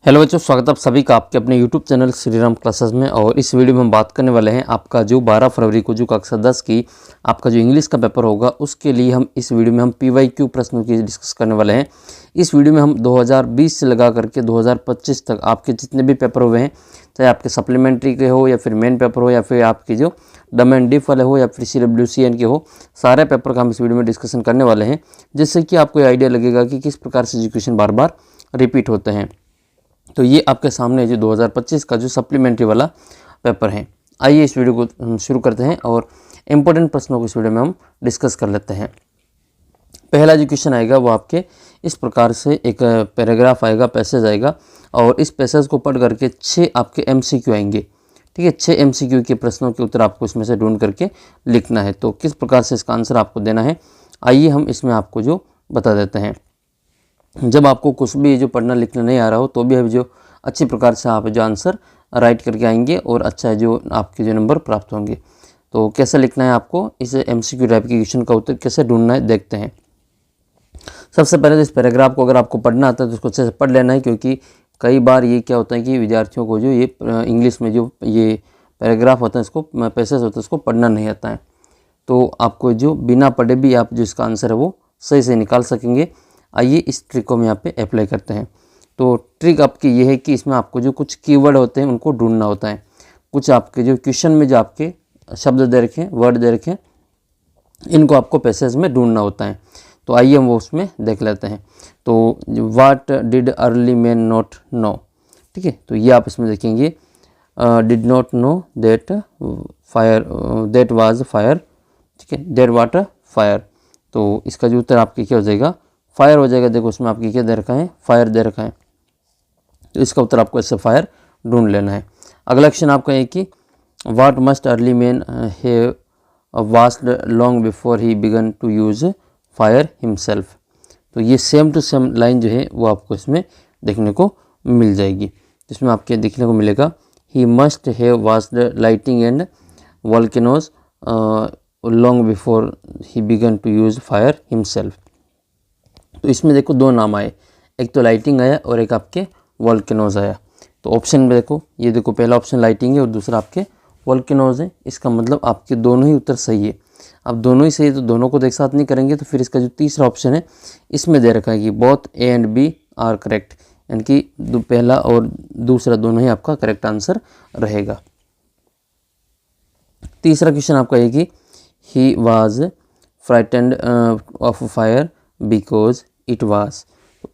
Hello बच्चों, स्वागत है आप सभी का आपके अपने YouTube channel Shri Ram classes में। और इस वीडियो में हम बात करने वाले हैं आपका जो 12 फरवरी को जो कक्षा 10 की आपका जो इंग्लिश का पेपर होगा उसके लिए हम इस वीडियो में हम PYQ प्रश्नों की डिस्कस करने वाले हैं। इस वीडियो में हम 2020 से लगा करके 2025 तक आपके जितने भी पेपर हुए हैं, चाहे आपके सप्लीमेंट्री के हो या फिर मेन पेपर हो या फिर आपकी जो डम एंड डिफ वाले हो या फिर CWCN के हो, सारे पेपर का हम इस वीडियो में डिस्कशन करने वाले हैं, जिससे कि आपको आइडिया लगेगा कि किस प्रकार से एजुकेशन बार बार रिपीट होते हैं। तो ये आपके सामने जो 2025 का जो सप्लीमेंट्री वाला पेपर है। आइए इस वीडियो को हम शुरू करते हैं और इम्पोर्टेंट प्रश्नों को इस वीडियो में हम डिस्कस कर लेते हैं। पहला जो क्वेश्चन आएगा वो आपके इस प्रकार से एक पैराग्राफ आएगा, पैसेज आएगा, और इस पैसेज को पढ़ करके 6 आपके MCQ आएंगे। ठीक है, 6 MCQ के प्रश्नों के उत्तर आपको इसमें से ढूंढ करके लिखना है। तो किस प्रकार से इसका आंसर आपको देना है, आइए हम इसमें आपको जो बता देते हैं। जब आपको कुछ भी जो पढ़ना लिखना नहीं आ रहा हो तो भी जो अच्छी प्रकार से आप जो आंसर राइट करके आएंगे और अच्छा जो आपके जो नंबर प्राप्त होंगे। तो कैसे लिखना है आपको, इस MCQ टाइप के क्वेश्चन का उत्तर कैसे ढूंढना है देखते हैं। सबसे पहले तो इस पैराग्राफ को अगर आपको पढ़ना आता है तो उसको अच्छे से पढ़ लेना है, क्योंकि कई बार ये क्या होता है कि विद्यार्थियों को जो ये इंग्लिश में जो ये पैराग्राफ होता है, इसको पैसेज होता है, उसको पढ़ना नहीं आता है। तो आपको जो बिना पढ़े भी आप जो इसका आंसर है वो सही से निकाल सकेंगे। आइए इस ट्रिक को हम यहाँ पे अप्लाई करते हैं। तो ट्रिक आपकी ये है कि इसमें आपको जो कुछ कीवर्ड होते हैं उनको ढूंढना होता है। कुछ आपके जो क्वेश्चन में जो आपके शब्द दे रखे हैं, वर्ड दे रखे हैं, इनको आपको पैसेज में ढूंढना होता है। तो आइए हम वो उसमें देख लेते हैं। तो what did early man not know, ठीक है, तो ये आप इसमें देखेंगे did not know that fire that was fire, ठीक है, दैट वाटर फायर। तो इसका जो उत्तर आपके क्या हो जाएगा, फायर हो जाएगा। देखो उसमें आपकी क्या दे रखा है, फायर दे रखा है, तो इसका उत्तर आपको ऐसे फायर ढूंढ लेना है। अगला क्वेश्चन आपका है कि what must early man have washed long before he began to use fire himself. तो ये सेम टू सेम लाइन जो है वो आपको इसमें देखने को मिल जाएगी। इसमें आपके देखने को मिलेगा he must have watched lightning and volcanoes long before he began to use fire himself. तो इसमें देखो दो नाम आए, एक तो लाइटिंग आया और एक आपके वॉल्केनोज आया। तो ऑप्शन में देखो, ये देखो पहला ऑप्शन लाइटिंग है और दूसरा आपके वॉल्केनोज है। इसका मतलब आपके दोनों ही उत्तर सही है। अब दोनों ही सही है तो दोनों को एक साथ नहीं करेंगे, तो फिर इसका जो तीसरा ऑप्शन है इसमें दे रखा है कि both A and B are correct, यानी कि पहला और दूसरा दोनों ही आपका करेक्ट आंसर रहेगा। तीसरा क्वेश्चन आपका है कि he was frightened of fire because it was.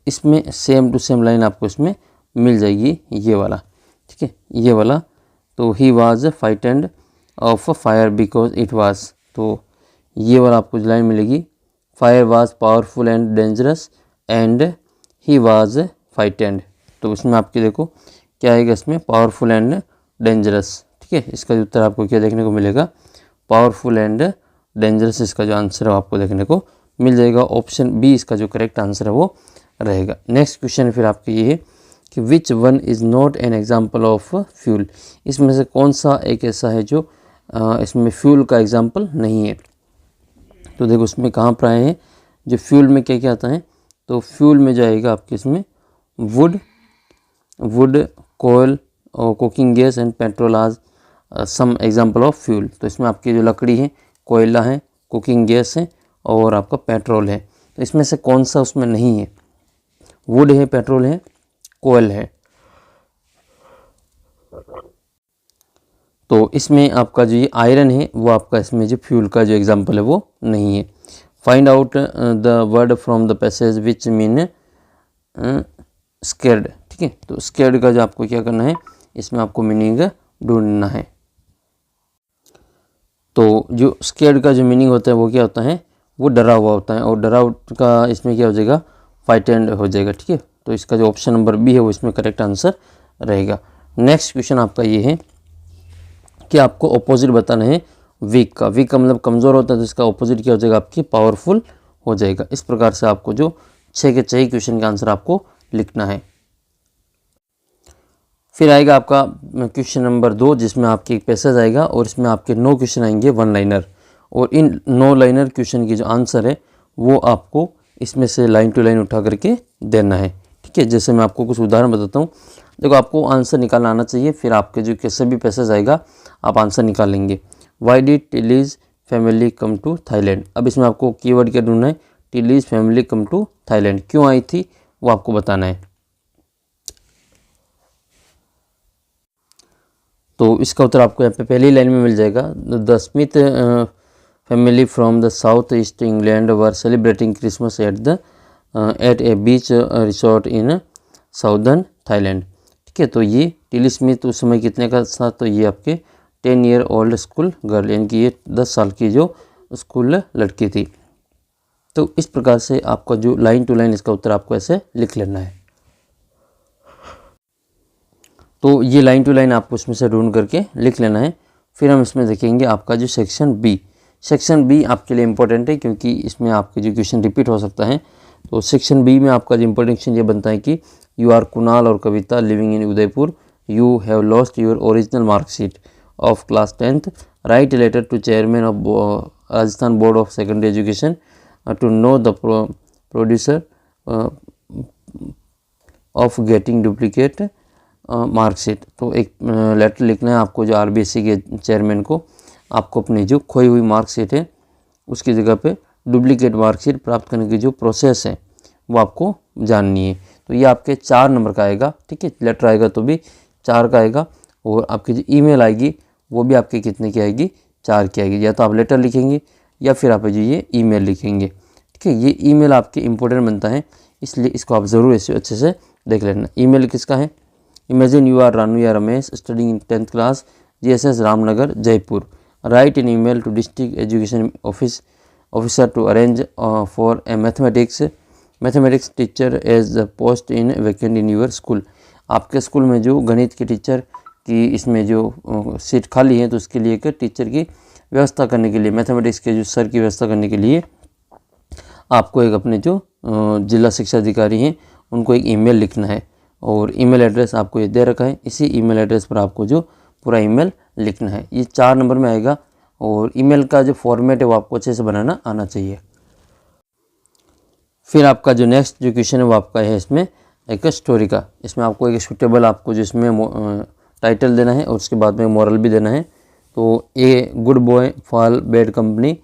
इसमें सेम टू सेम लाइन आपको इसमें मिल जाएगी, ये वाला, ठीक है, ये वाला। तो he was frightened of fire because it was, तो ये वाला आपको लाइन मिलेगी, fire was powerful and dangerous and he was frightened. तो इसमें आपके देखो क्या आएगा, इसमें पावरफुल एंड डेंजरस, ठीक है। इसका जो उत्तर आपको क्या देखने को मिलेगा, पावरफुल एंड डेंजरस। इसका जो आंसर है आपको देखने को मिल जाएगा। ऑप्शन B इसका जो करेक्ट आंसर है वो रहेगा। नेक्स्ट क्वेश्चन फिर आपके ये है कि which one is not an example of fuel. इसमें से कौन सा एक ऐसा है जो इसमें फ्यूल का एग्जाम्पल नहीं है। तो देखो उसमें कहाँ पर आए हैं, जो फ्यूल में क्या क्या आता है, तो फ्यूल में जाएगा आपके इसमें वुड कोयल और कुकिंग गैस एंड पेट्रोल आज सम एग्जाम्पल ऑफ फ्यूल। तो इसमें आपकी जो लकड़ी है, कोयला है, कुकिंग गैस है और आपका पेट्रोल है। तो इसमें से कौन सा उसमें नहीं है, वुड है, पेट्रोल है, कोयल है। तो इसमें आपका जो ये आयरन है वो आपका इसमें जो फ्यूल का जो एग्जांपल है वो नहीं है। Find out the word from the passage which mean scared, ठीक है। तो स्केर्ड का जो आपको क्या करना है, इसमें आपको मीनिंग ढूंढना है। तो जो स्केर्ड का जो मीनिंग होता है वो क्या होता है, वो डरा हुआ होता है, और डरा का इसमें क्या हो जाएगा, फ्राइटेंड हो जाएगा, ठीक है। तो इसका जो ऑप्शन नंबर B है वो इसमें करेक्ट आंसर रहेगा। नेक्स्ट क्वेश्चन आपका ये है कि आपको ऑपोजिट बताना है वीक का। वीक का मतलब कमज़ोर होता है, तो इसका ऑपोजिट क्या हो जाएगा, आपकी पावरफुल हो जाएगा। इस प्रकार से आपको जो 6 के 6 क्वेश्चन का आंसर आपको लिखना है। फिर आएगा आपका क्वेश्चन नंबर 2, जिसमें आपके एक पैसेज आएगा और इसमें आपके 9 क्वेश्चन आएंगे 1 लाइनर, और इन 9 लाइनर क्वेश्चन की जो आंसर है वो आपको इसमें से लाइन टू लाइन उठा करके देना है, ठीक ठीक है। जैसे मैं आपको कुछ उदाहरण बताता हूँ। देखो, आपको आंसर निकालना आना चाहिए, फिर आपके जो कैसे भी पैसेज आएगा आप आंसर निकाल लेंगे। Why did Tilly's family come to Thailand. अब इसमें आपको कीवर्ड क्या ढूंढना है, Tilly's family come to Thailand, क्यों आई थी वो आपको बताना है। तो इसका उत्तर आपको यहाँ पे पहली लाइन में मिल जाएगा। The Smith family from the south east England were celebrating Christmas at a beach resort in southern Thailand. ठीक है, तो ये टिली स्मिथ उस समय कितने का था, तो ये आपके 10 ईयर ओल्ड स्कूल गर्ल, यानी कि ये 10 साल की जो स्कूल लड़की थी। तो इस प्रकार से आपका जो लाइन टू लाइन इसका उत्तर आपको ऐसे लिख लेना है। तो ये लाइन टू लाइन आपको इसमें से ढूंढ करके लिख लेना है। फिर हम इसमें देखेंगे आपका जो सेक्शन बी। सेक्शन बी आपके लिए इम्पोर्टेंट है क्योंकि इसमें आपके जो क्वेश्चन रिपीट हो सकता है। तो सेक्शन बी में आपका जो इम्पोर्टेंट क्वेश्चन ये बनता है कि यू आर कुणाल और Kavita living in Udaipur, you have lost your original marksheet of class 10th, write a letter to chairman of Rajasthan board of secondary education to know the producer of getting duplicate marksheet. तो एक letter लिखना है आपको जो RBSC के chairman को, आपको अपनी जो खोई हुई मार्कशीट है उसकी जगह पे डुप्लीकेट मार्कशीट प्राप्त करने की जो प्रोसेस है वो आपको जाननी है। तो ये आपके 4 नंबर का आएगा। ठीक है, लेटर आएगा तो भी 4 का आएगा, और आपकी जो ईमेल आएगी वो भी आपके कितने की आएगी, 4 की आएगी। या तो आप लेटर लिखेंगे या फिर आप जो ये ईमेल लिखेंगे। ठीक है, ये ईमेल आपके इम्पोर्टेंट बनता है, इसलिए इसको आप ज़रूर ऐसे अच्छे से देख लेना। ईमेल किसका है, इमेजिन यू आर रानू या Ramesh studying in 10th class GSS Ramnagar Jaipur, write an email to district education officer to arrange for a mathematics teacher as the post in vacant in your school. आपके स्कूल में जो गणित के teacher की इसमें जो seat खाली है तो उसके लिए एक टीचर की व्यवस्था करने के लिए, मैथमेटिक्स के जो सर की व्यवस्था करने के लिए आपको एक अपने जो जिला शिक्षा अधिकारी हैं उनको एक ईमेल लिखना है, और ईमेल एड्रेस आपको ये दे रखा है। इसी ईमेल एड्रेस पर आपको जो पूरा ईमेल लिखना है। ये 4 नंबर में आएगा, और ईमेल का जो फॉर्मेट है वो आपको अच्छे से बनाना आना चाहिए। फिर आपका जो नेक्स्ट जो क्वेश्चन है वो आपका है इसमें एक स्टोरी का। इसमें आपको एक सूटेबल आपको जिसमें टाइटल देना है और उसके बाद में मोरल भी देना है। तो a good boy fall bad company,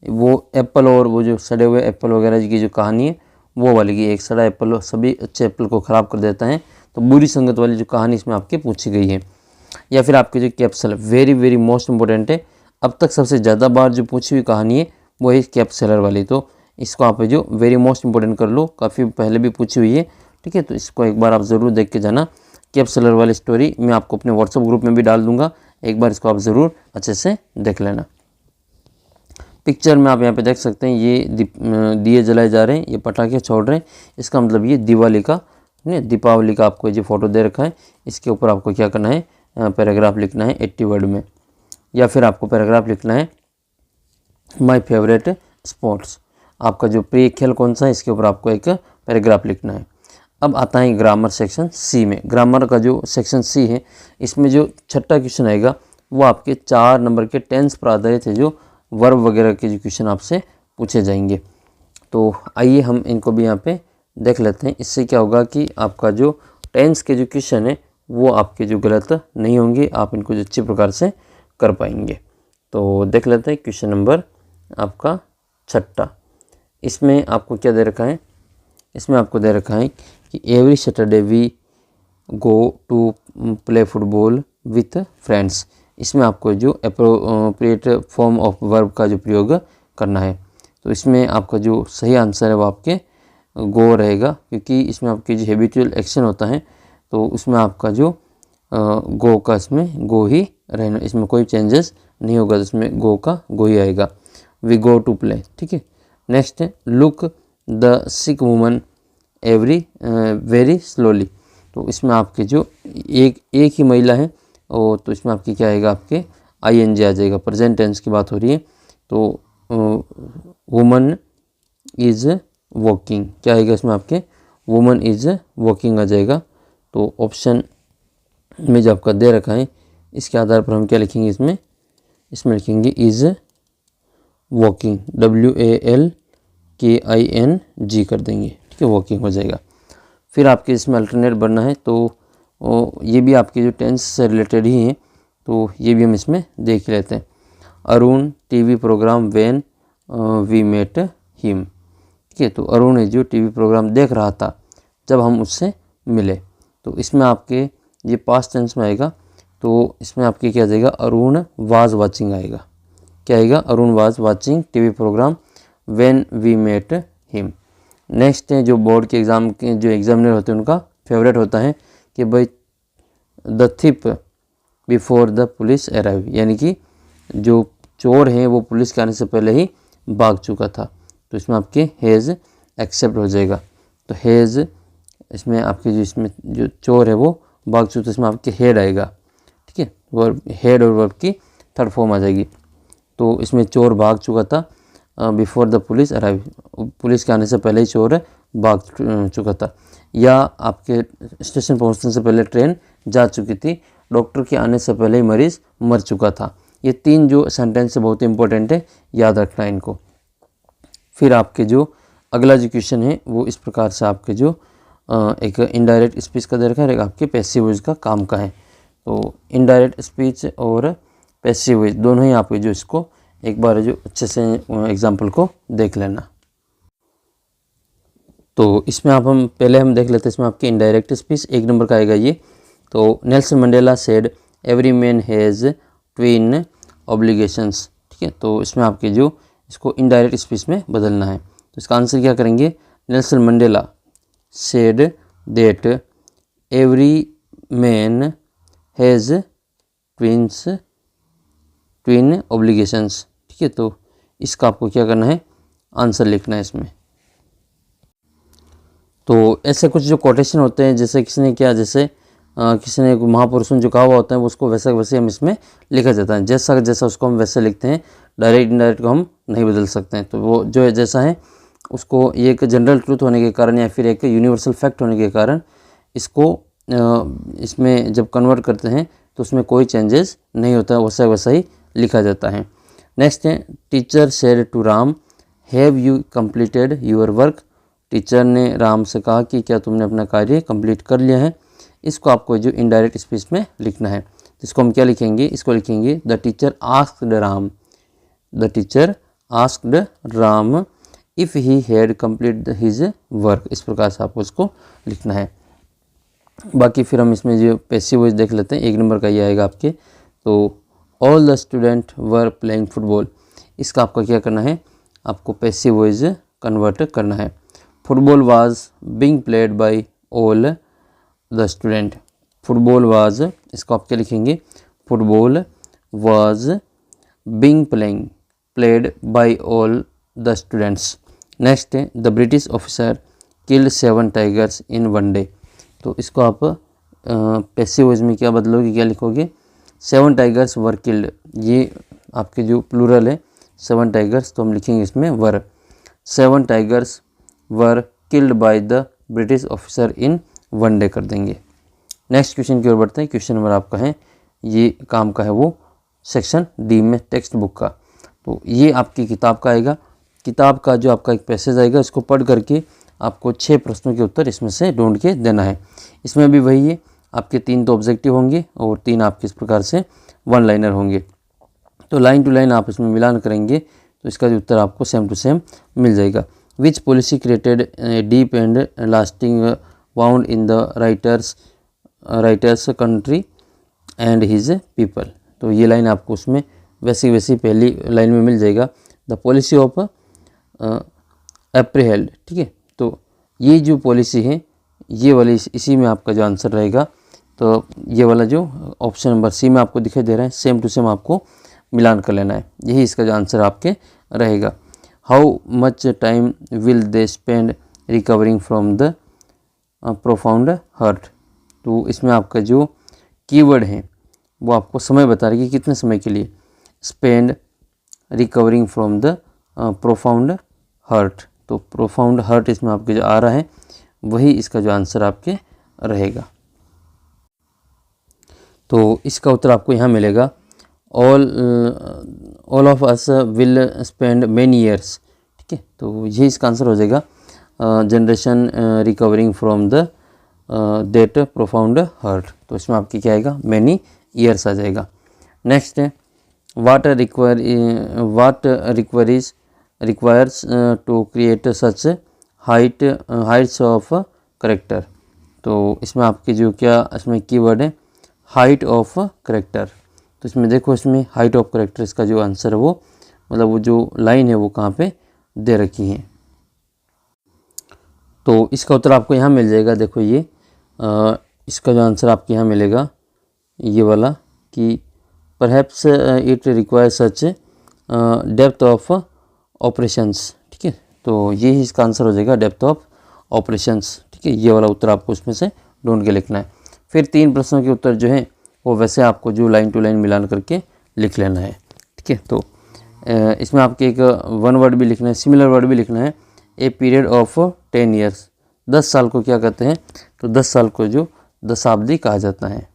वो एप्पल और वो जो सड़े हुए एप्पल वगैरह की जो कहानी है वो वाली की, एक सड़ा एप्पल सभी अच्छे एप्पल को ख़राब कर देता है, तो बुरी संगत वाली जो कहानी इसमें आपके पूछी गई है। या फिर आपके जो capsule, very very most important है, अब तक सबसे ज़्यादा बार जो पूछी हुई कहानी है वो है कैप्सलर वाली। तो इसको आप जो वेरी मोस्ट इंपॉर्टेंट कर लो, काफ़ी पहले भी पूछी हुई है। ठीक है, तो इसको एक बार आप ज़रूर देख के जाना। कैप्सलर वाली स्टोरी मैं आपको अपने व्हाट्सएप ग्रुप में भी डाल दूंगा, एक बार इसको आप ज़रूर अच्छे से देख लेना। पिक्चर में आप यहाँ पे देख सकते हैं ये दिए जलाए जा रहे हैं, ये पटाखे छोड़ रहे हैं, इसका मतलब ये दिवाली का दीपावली का आपको जो फोटो दे रखा है इसके ऊपर आपको क्या करना है, पैराग्राफ लिखना है 80 वर्ड में, या फिर आपको पैराग्राफ लिखना है माय फेवरेट स्पोर्ट्स, आपका जो प्रिय खेल कौन सा है इसके ऊपर आपको एक पैराग्राफ लिखना है। अब आता है ग्रामर सेक्शन सी में। ग्रामर का जो सेक्शन सी है इसमें जो छठा क्वेश्चन आएगा वो आपके 4 नंबर के टेंस पर आधारित है, जो वर्ब वगैरह के जो क्वेश्चन आपसे पूछे जाएंगे। तो आइए हम इनको भी यहाँ पे देख लेते हैं। इससे क्या होगा कि आपका जो टेंस के जो क्वेश्चन है वो आपके जो गलत नहीं होंगे, आप इनको जो अच्छी प्रकार से कर पाएंगे। तो देख लेते हैं क्वेश्चन नंबर आपका छठा। इसमें आपको क्या दे रखा है, इसमें आपको दे रखा है कि every Saturday we go to play football with friends. इसमें आपको जो एप्रोप्रिएट फॉर्म ऑफ वर्ब का जो प्रयोग करना है। तो इसमें आपका जो सही आंसर है वो आपके गो रहेगा, क्योंकि इसमें आपके जो हैबिचुअल एक्शन होता है तो उसमें आपका जो गो का इसमें गो ही रहना, इसमें कोई चेंजेस नहीं होगा, तो इसमें गो का गो ही आएगा। We go to play. ठीक है, नेक्स्ट है look the sick woman every very slowly. तो इसमें आपके जो एक ही महिला है, और तो इसमें आपकी क्या आएगा, आपके ING आ जाएगा, प्रेजेंट टेंस की बात हो रही है। तो वुमन इज़ वॉकिंग, क्या आएगा इसमें आपके वुमन इज़ वॉकिंग आ जाएगा। तो ऑप्शन में जो आपका दे रखा है इसके आधार पर हम क्या लिखेंगे, इसमें लिखेंगे इज़ वॉकिंग, WALKING कर देंगे। ठीक है, वॉकिंग हो जाएगा। फिर आपके इसमें अल्टरनेट बनना है, तो ये भी आपके जो टेंस से रिलेटेड ही हैं, तो ये भी हम इसमें देख लेते हैं। Arun TV programme when we met him. ठीक है, तो अरुण है जो टीवी प्रोग्राम देख रहा था जब हम उससे मिले। तो इसमें आपके ये पास्ट टेंस में आएगा, तो इसमें आपके क्या जाएगा, अरुण वाज वाचिंग आएगा। क्या आएगा, Arun was watching TV programme when we met him. Next है जो बोर्ड के एग्ज़ाम के जो एग्जामिनर होते हैं उनका फेवरेट होता है कि भाई the thief before the police arrive, यानी कि जो चोर हैं वो पुलिस के आने से पहले ही भाग चुका था। तो इसमें आपके हैज़ एक्सेप्ट हो जाएगा। तो हैज़ इसमें आपके जो इसमें जो चोर है वो भाग चुका, तो इसमें आपके हेड आएगा। ठीक है, वर्ब हेड और वर्ब की थर्ड फॉर्म आ जाएगी। तो इसमें चोर भाग चुका था, before the police arrive, police के आने से पहले ही चोर भाग चुका था। या आपके स्टेशन पहुंचने से पहले ट्रेन जा चुकी थी, डॉक्टर के आने से पहले ही मरीज़ मर चुका था। ये 3 जो सेंटेंस है बहुत इंपॉर्टेंट है, याद रखना इनको। फिर आपके जो अगला जो क्वेश्चन है वो इस प्रकार से आपके जो एक इनडायरेक्ट स्पीच का दे रखा है, एक आपके पैसिव वॉइस का काम का है। तो इनडायरेक्ट स्पीच और पैसिव वॉइस दोनों ही आपके जो इसको एक बार जो अच्छे से एग्जाम्पल को देख लेना। तो इसमें हम देख लेते हैं इसमें आपके इनडायरेक्ट स्पीच 1 नंबर का आएगा ये। तो Nelson Mandela said every man has twin obligations. ठीक है, तो इसमें आपके जो इसको इनडायरेक्ट स्पीच में बदलना है। तो इसका आंसर क्या करेंगे, Nelson Mandela said that every man has twin obligations. ठीक है, तो इसका आपको क्या करना है, आंसर लिखना है इसमें। तो ऐसे कुछ जो कोटेशन होते हैं, जैसे किसी ने क्या, जैसे किसी ने महापुरुषों जो कहा हुआ होता है वो उसको वैसा वैसे हम इसमें लिखा जाता है, जैसा जैसा उसको हम वैसे लिखते हैं, डायरेक्ट इनडायरेक्ट को हम नहीं बदल सकते हैं। तो वो जो है जैसा है उसको, ये एक जनरल ट्रूथ होने के कारण या फिर एक यूनिवर्सल फैक्ट होने के कारण इसको इसमें जब कन्वर्ट करते हैं तो उसमें कोई चेंजेस नहीं होता, वैसा वैसा ही लिखा जाता है। नेक्स्ट है teacher said to Ram have you completed your work. Teacher ने राम से कहा कि क्या तुमने अपना कार्य कंप्लीट कर लिया है। इसको आपको जो इनडायरेक्ट स्पीच में लिखना है, तो इसको हम क्या लिखेंगे, इसको लिखेंगे the teacher asked Ram, the teacher asked Ram if he had complete his work. इस प्रकार से आपको इसको लिखना है। बाकी फिर हम इसमें जो पैसिव वॉइस देख लेते हैं, 1 नंबर का ये आएगा आपके। तो all the student were playing football. इसका आपको क्या करना है, आपको पैसिव वॉइस कन्वर्ट करना है। Football was being played by all the student. Football was, इसको आप क्या लिखेंगे, football was being played by all the students. Next है the British officer killed 7 tigers in 1 day. तो इसको आप पैसिव वॉइस में क्या बदलोगे, क्या लिखोगे, 7 टाइगर्स वर किल्ड। ये आपके जो प्लूरल है 7 टाइगर्स, तो हम लिखेंगे इसमें वर। 7 tigers were killed by the British officer in 1 day कर देंगे। नेक्स्ट क्वेश्चन की ओर बढ़ते हैं। क्वेश्चन नंबर आपका है, ये काम का है वो सेक्शन डी में टेक्स्ट बुक का। तो ये आपकी किताब का आएगा। किताब का जो आपका एक पैसेज आएगा, इसको पढ़ करके आपको 6 प्रश्नों के उत्तर इसमें से ढूंढ के देना है। इसमें भी वही है, आपके 3 तो ऑब्जेक्टिव होंगे और 3 आपके इस प्रकार से 1 लाइनर होंगे। तो लाइन टू लाइन आप इसमें मिलान करेंगे तो इसका जो उत्तर आपको सेम टू सेम मिल जाएगा। विच policy created a deep and lasting wound in the writers country and his people. तो ये लाइन आपको उसमें वैसी पहली लाइन में मिल जाएगा, द पॉलिसी ऑफ एप्रीहेल्ड। ठीक है, तो ये जो पॉलिसी है ये वाली इसी में आपका जो आंसर रहेगा। तो ये वाला जो ऑप्शन नंबर सी में आपको दिखाई दे रहा है, सेम टू सेम आपको मिलान कर लेना है, यही इसका जो आंसर आपके रहेगा। How much time will they spend recovering from the profound hurt. तो इसमें आपका जो कीवर्ड है वो आपको समय बता रही है कि कितने समय के लिए, spend, recovering from the profound hurt. तो प्रोफाउंड हर्ट इसमें आपके जो आ रहा है वही इसका जो आंसर आपके रहेगा। तो इसका उत्तर आपको यहाँ मिलेगा, all of us will spend many years. ठीक है, तो ये इसका आंसर हो जाएगा, generation recovering from the that profound hurt, तो इसमें आपकी क्या आएगा, मैनी ईयर्स आ जाएगा। नेक्स्ट है what requires to create such heights of character, तो इसमें आपके जो क्या इसमें कीवर्ड है हाइट ऑफ करेक्टर, तो इसमें देखो इसमें हाइट ऑफ करेक्टर इसका जो आंसर है वो मतलब वो जो लाइन है वो कहाँ पे दे रखी है, तो इसका उत्तर आपको यहाँ मिल जाएगा। देखो ये इसका जो आंसर आपको यहाँ मिलेगा ये वाला कि perhaps it require such depth of operations, ठीक है, तो ये ही इसका आंसर हो जाएगा डेप्थ ऑफ ऑपरेशंस, ठीक है, ये वाला उत्तर आपको उसमें से ढूंढ के लिखना है। फिर 3 प्रश्नों के उत्तर जो है वो वैसे आपको जो लाइन टू लाइन मिलान करके लिख लेना है, ठीक है। तो इसमें आपके एक वन वर्ड भी लिखना है, सिमिलर वर्ड भी लिखना है, ए पीरियड ऑफ 10 ईयर्स, 10 साल को क्या कहते हैं, तो 10 साल को जो दशाब्दी कहा जाता है।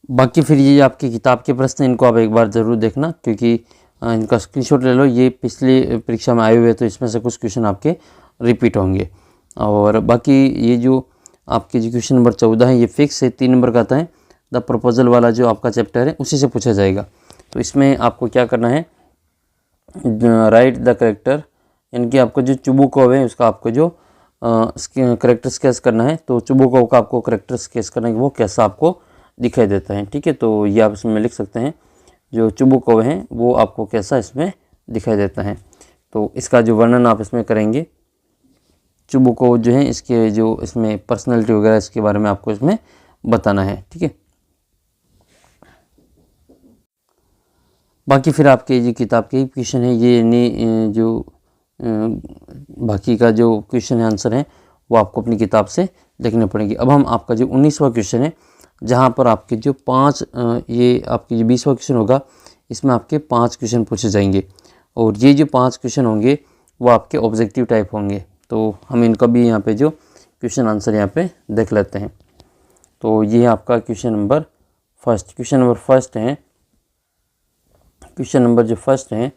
बाकी फिर ये आपकी किताब के प्रश्न इनको आप एक बार ज़रूर देखना, क्योंकि इनका स्क्रीनशॉट ले लो, ये पिछली परीक्षा में आए हुए तो इसमें से कुछ क्वेश्चन आपके रिपीट होंगे। और बाकी ये जो आपके जो क्वेश्चन नंबर 14 है ये फिक्स है, 3 नंबर का आता है, द प्रपोजल वाला जो आपका चैप्टर है उसी से पूछा जाएगा। तो इसमें आपको क्या करना है, राइट द करेक्टर, इनकी आपको जो चुबुकोव है उसका आपको जो करेक्टर स्केच करना है, तो चुबुकोव का आपको करेक्टर स्केच करना है वो कैसा आपको दिखाई देता है, ठीक है, तो ये आप इसमें लिख सकते हैं जो चुबुकोव है वो आपको कैसा इसमें दिखाई देता है, तो इसका जो वर्णन आप इसमें करेंगे। चुबुकोव जो है इसके जो इसमें पर्सनैलिटी वगैरह इसके बारे में आपको इसमें बताना है, ठीक है। बाकी फिर आपके जो किताब के क्वेश्चन है ये नहीं जो बाकी का जो क्वेश्चन है आंसर है वो आपको अपनी किताब से देखने पड़ेंगे। अब हम आपका जो 19वां क्वेश्चन है जहाँ पर आपके जो 5 ये आपके जो 20वां क्वेश्चन होगा इसमें आपके 5 क्वेश्चन पूछे जाएंगे, और ये जो 5 क्वेश्चन होंगे वो आपके ऑब्जेक्टिव टाइप होंगे, तो हम इनका भी यहाँ पे जो क्वेश्चन आंसर यहाँ पे देख लेते हैं। तो ये है आपका question number first. Question number first है, क्वेश्चन नंबर जो फर्स्ट है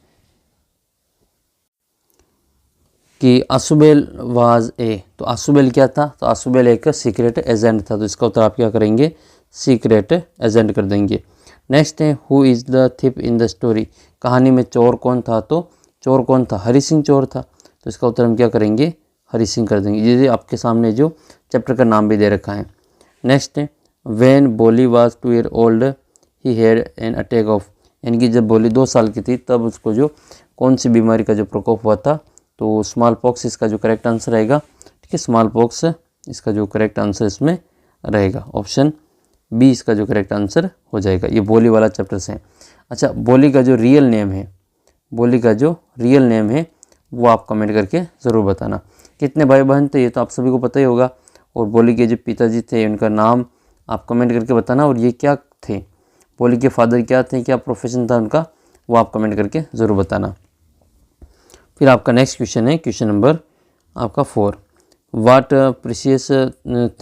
कि आसुबेल वाज ए, तो आसुबेल क्या था, तो आसुबेल एक सीक्रेट एजेंट था, तो इसका उत्तर आप क्या करेंगे, सीक्रेट एजेंट कर देंगे। नेक्स्ट है who is the thief in the story, कहानी में चोर कौन था, तो चोर कौन था, हरि सिंह चोर था, तो इसका उत्तर हम क्या करेंगे, हरि सिंह कर देंगे। ये आपके सामने जो चैप्टर का नाम भी दे रखा है। नेक्स्ट है व्हेन बोली was 2 year old he had an attack of, यानी कि जब बोली 2 साल की थी तब उसको जो कौन सी बीमारी का जो प्रकोप हुआ था, तो स्मॉल पॉक्स इसका जो करेक्ट आंसर रहेगा, ठीक है, स्मॉल पॉक्स इसका जो करेक्ट आंसर इसमें रहेगा, ऑप्शन बी इसका जो करेक्ट आंसर हो जाएगा। ये बोली वाला चैप्टर से है। अच्छा, बोली का जो रियल नेम है, बोली का जो रियल नेम है वो आप कमेंट करके ज़रूर बताना। कितने भाई बहन थे ये तो आप सभी को पता ही होगा, और बोली के जो पिताजी थे उनका नाम आप कमेंट करके बताना, और ये क्या थे, बोली के फादर क्या थे, क्या प्रोफेशन था उनका, वो आप कमेंट करके ज़रूर बताना। फिर आपका नेक्स्ट क्वेश्चन है क्वेश्चन नंबर आपका 4, what precious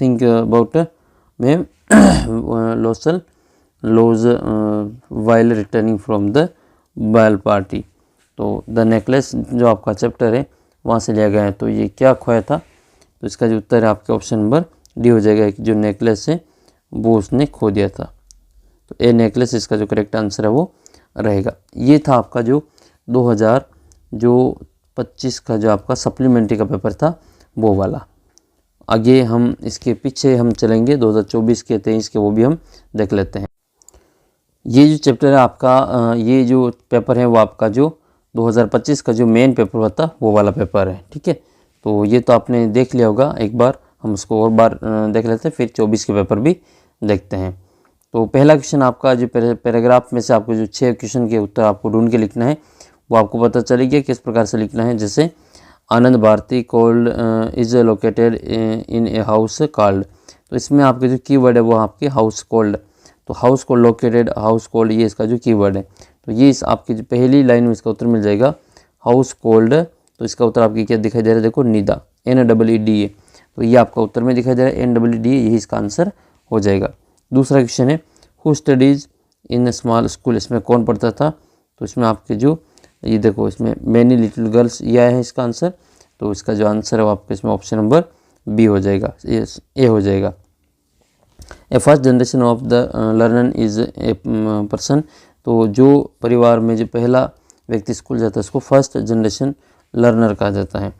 think about ma'am Loisel lose while returning from the ball party, तो द नेकलेस जो आपका चैप्टर है वहाँ से लिया गया है, तो ये क्या खोया था, तो इसका जो उत्तर है आपका ऑप्शन नंबर डी हो जाएगा, जो नेकलेस है वो उसने खो दिया था, तो ए नेकलेस इसका जो करेक्ट आंसर है वो रहेगा। ये था आपका जो 2025 का जो आपका सप्लीमेंट्री का पेपर था वो वाला। आगे हम इसके पीछे हम चलेंगे 2024 के 23 के, वो भी हम देख लेते हैं। ये जो चैप्टर है आपका ये जो पेपर है वो आपका जो 2025 का जो मेन पेपर हुआ था वो वाला पेपर है, ठीक है, तो ये तो आपने देख लिया होगा, एक बार हम उसको और बार देख लेते हैं, फिर 24 के पेपर भी देखते हैं। तो पहला क्वेश्चन आपका जो पैराग्राफ में से आपको जो 6 क्वेश्चन के उत्तर आपको ढूंढ के लिखना है वो आपको पता चलेगा किस प्रकार से लिखना है। जैसे Anand Bharti called is located in a house called, तो इसमें आपके जो कीवर्ड है वो आपके हाउस कॉल्ड, तो house called located house called ये इसका जो कीवर्ड है, तो ये इस आपकी जो पहली लाइन में इसका उत्तर मिल जाएगा हाउस कॉल्ड, तो इसका उत्तर आपकी क्या दिखाई दे रहा है, देखो निदा NEED है, तो ये आपका उत्तर में दिखाई दे रहा है NEED, यही इसका आंसर हो जाएगा। दूसरा क्वेश्चन है who studies in small school, इसमें कौन पढ़ता था, तो इसमें आपके जो ये देखो इसमें मैनी लिटिल गर्ल्स ये है इसका आंसर, तो इसका जो आंसर है वो आपके इसमें ऑप्शन नंबर बी हो जाएगा, ए हो जाएगा। A first generation of the learner is a person, तो जो परिवार में जो पहला व्यक्ति स्कूल जाता है उसको फर्स्ट जनरेशन लर्नर कहा जाता है।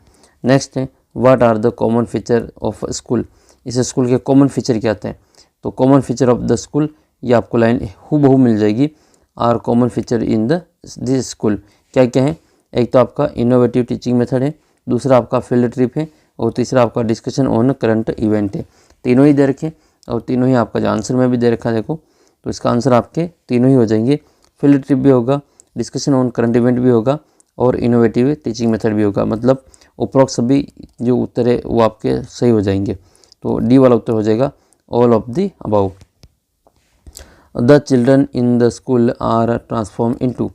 नेक्स्ट है what are the common feature of school, इस स्कूल के कॉमन फीचर क्या आते हैं। तो common feature of the school, ये आपको लाइन हूबहू मिल जाएगी। Are common feature in this school, क्या क्या है। एक तो आपका इनोवेटिव टीचिंग मेथड है, दूसरा आपका फील्ड ट्रिप है, और तीसरा आपका डिस्कशन ऑन करंट इवेंट है। तीनों ही दे रखे और तीनों ही आपका जो आंसर में भी दे रखा है देखो, तो इसका आंसर आपके तीनों ही हो जाएंगे। फील्ड ट्रिप भी होगा, डिस्कशन ऑन करंट इवेंट भी होगा और इनोवेटिव टीचिंग मेथड भी होगा। मतलब उपरोक्त सभी जो उत्तर है वो आपके सही हो जाएंगे। तो डी वाला उत्तर हो जाएगा all of the above. The children in the school are transform into,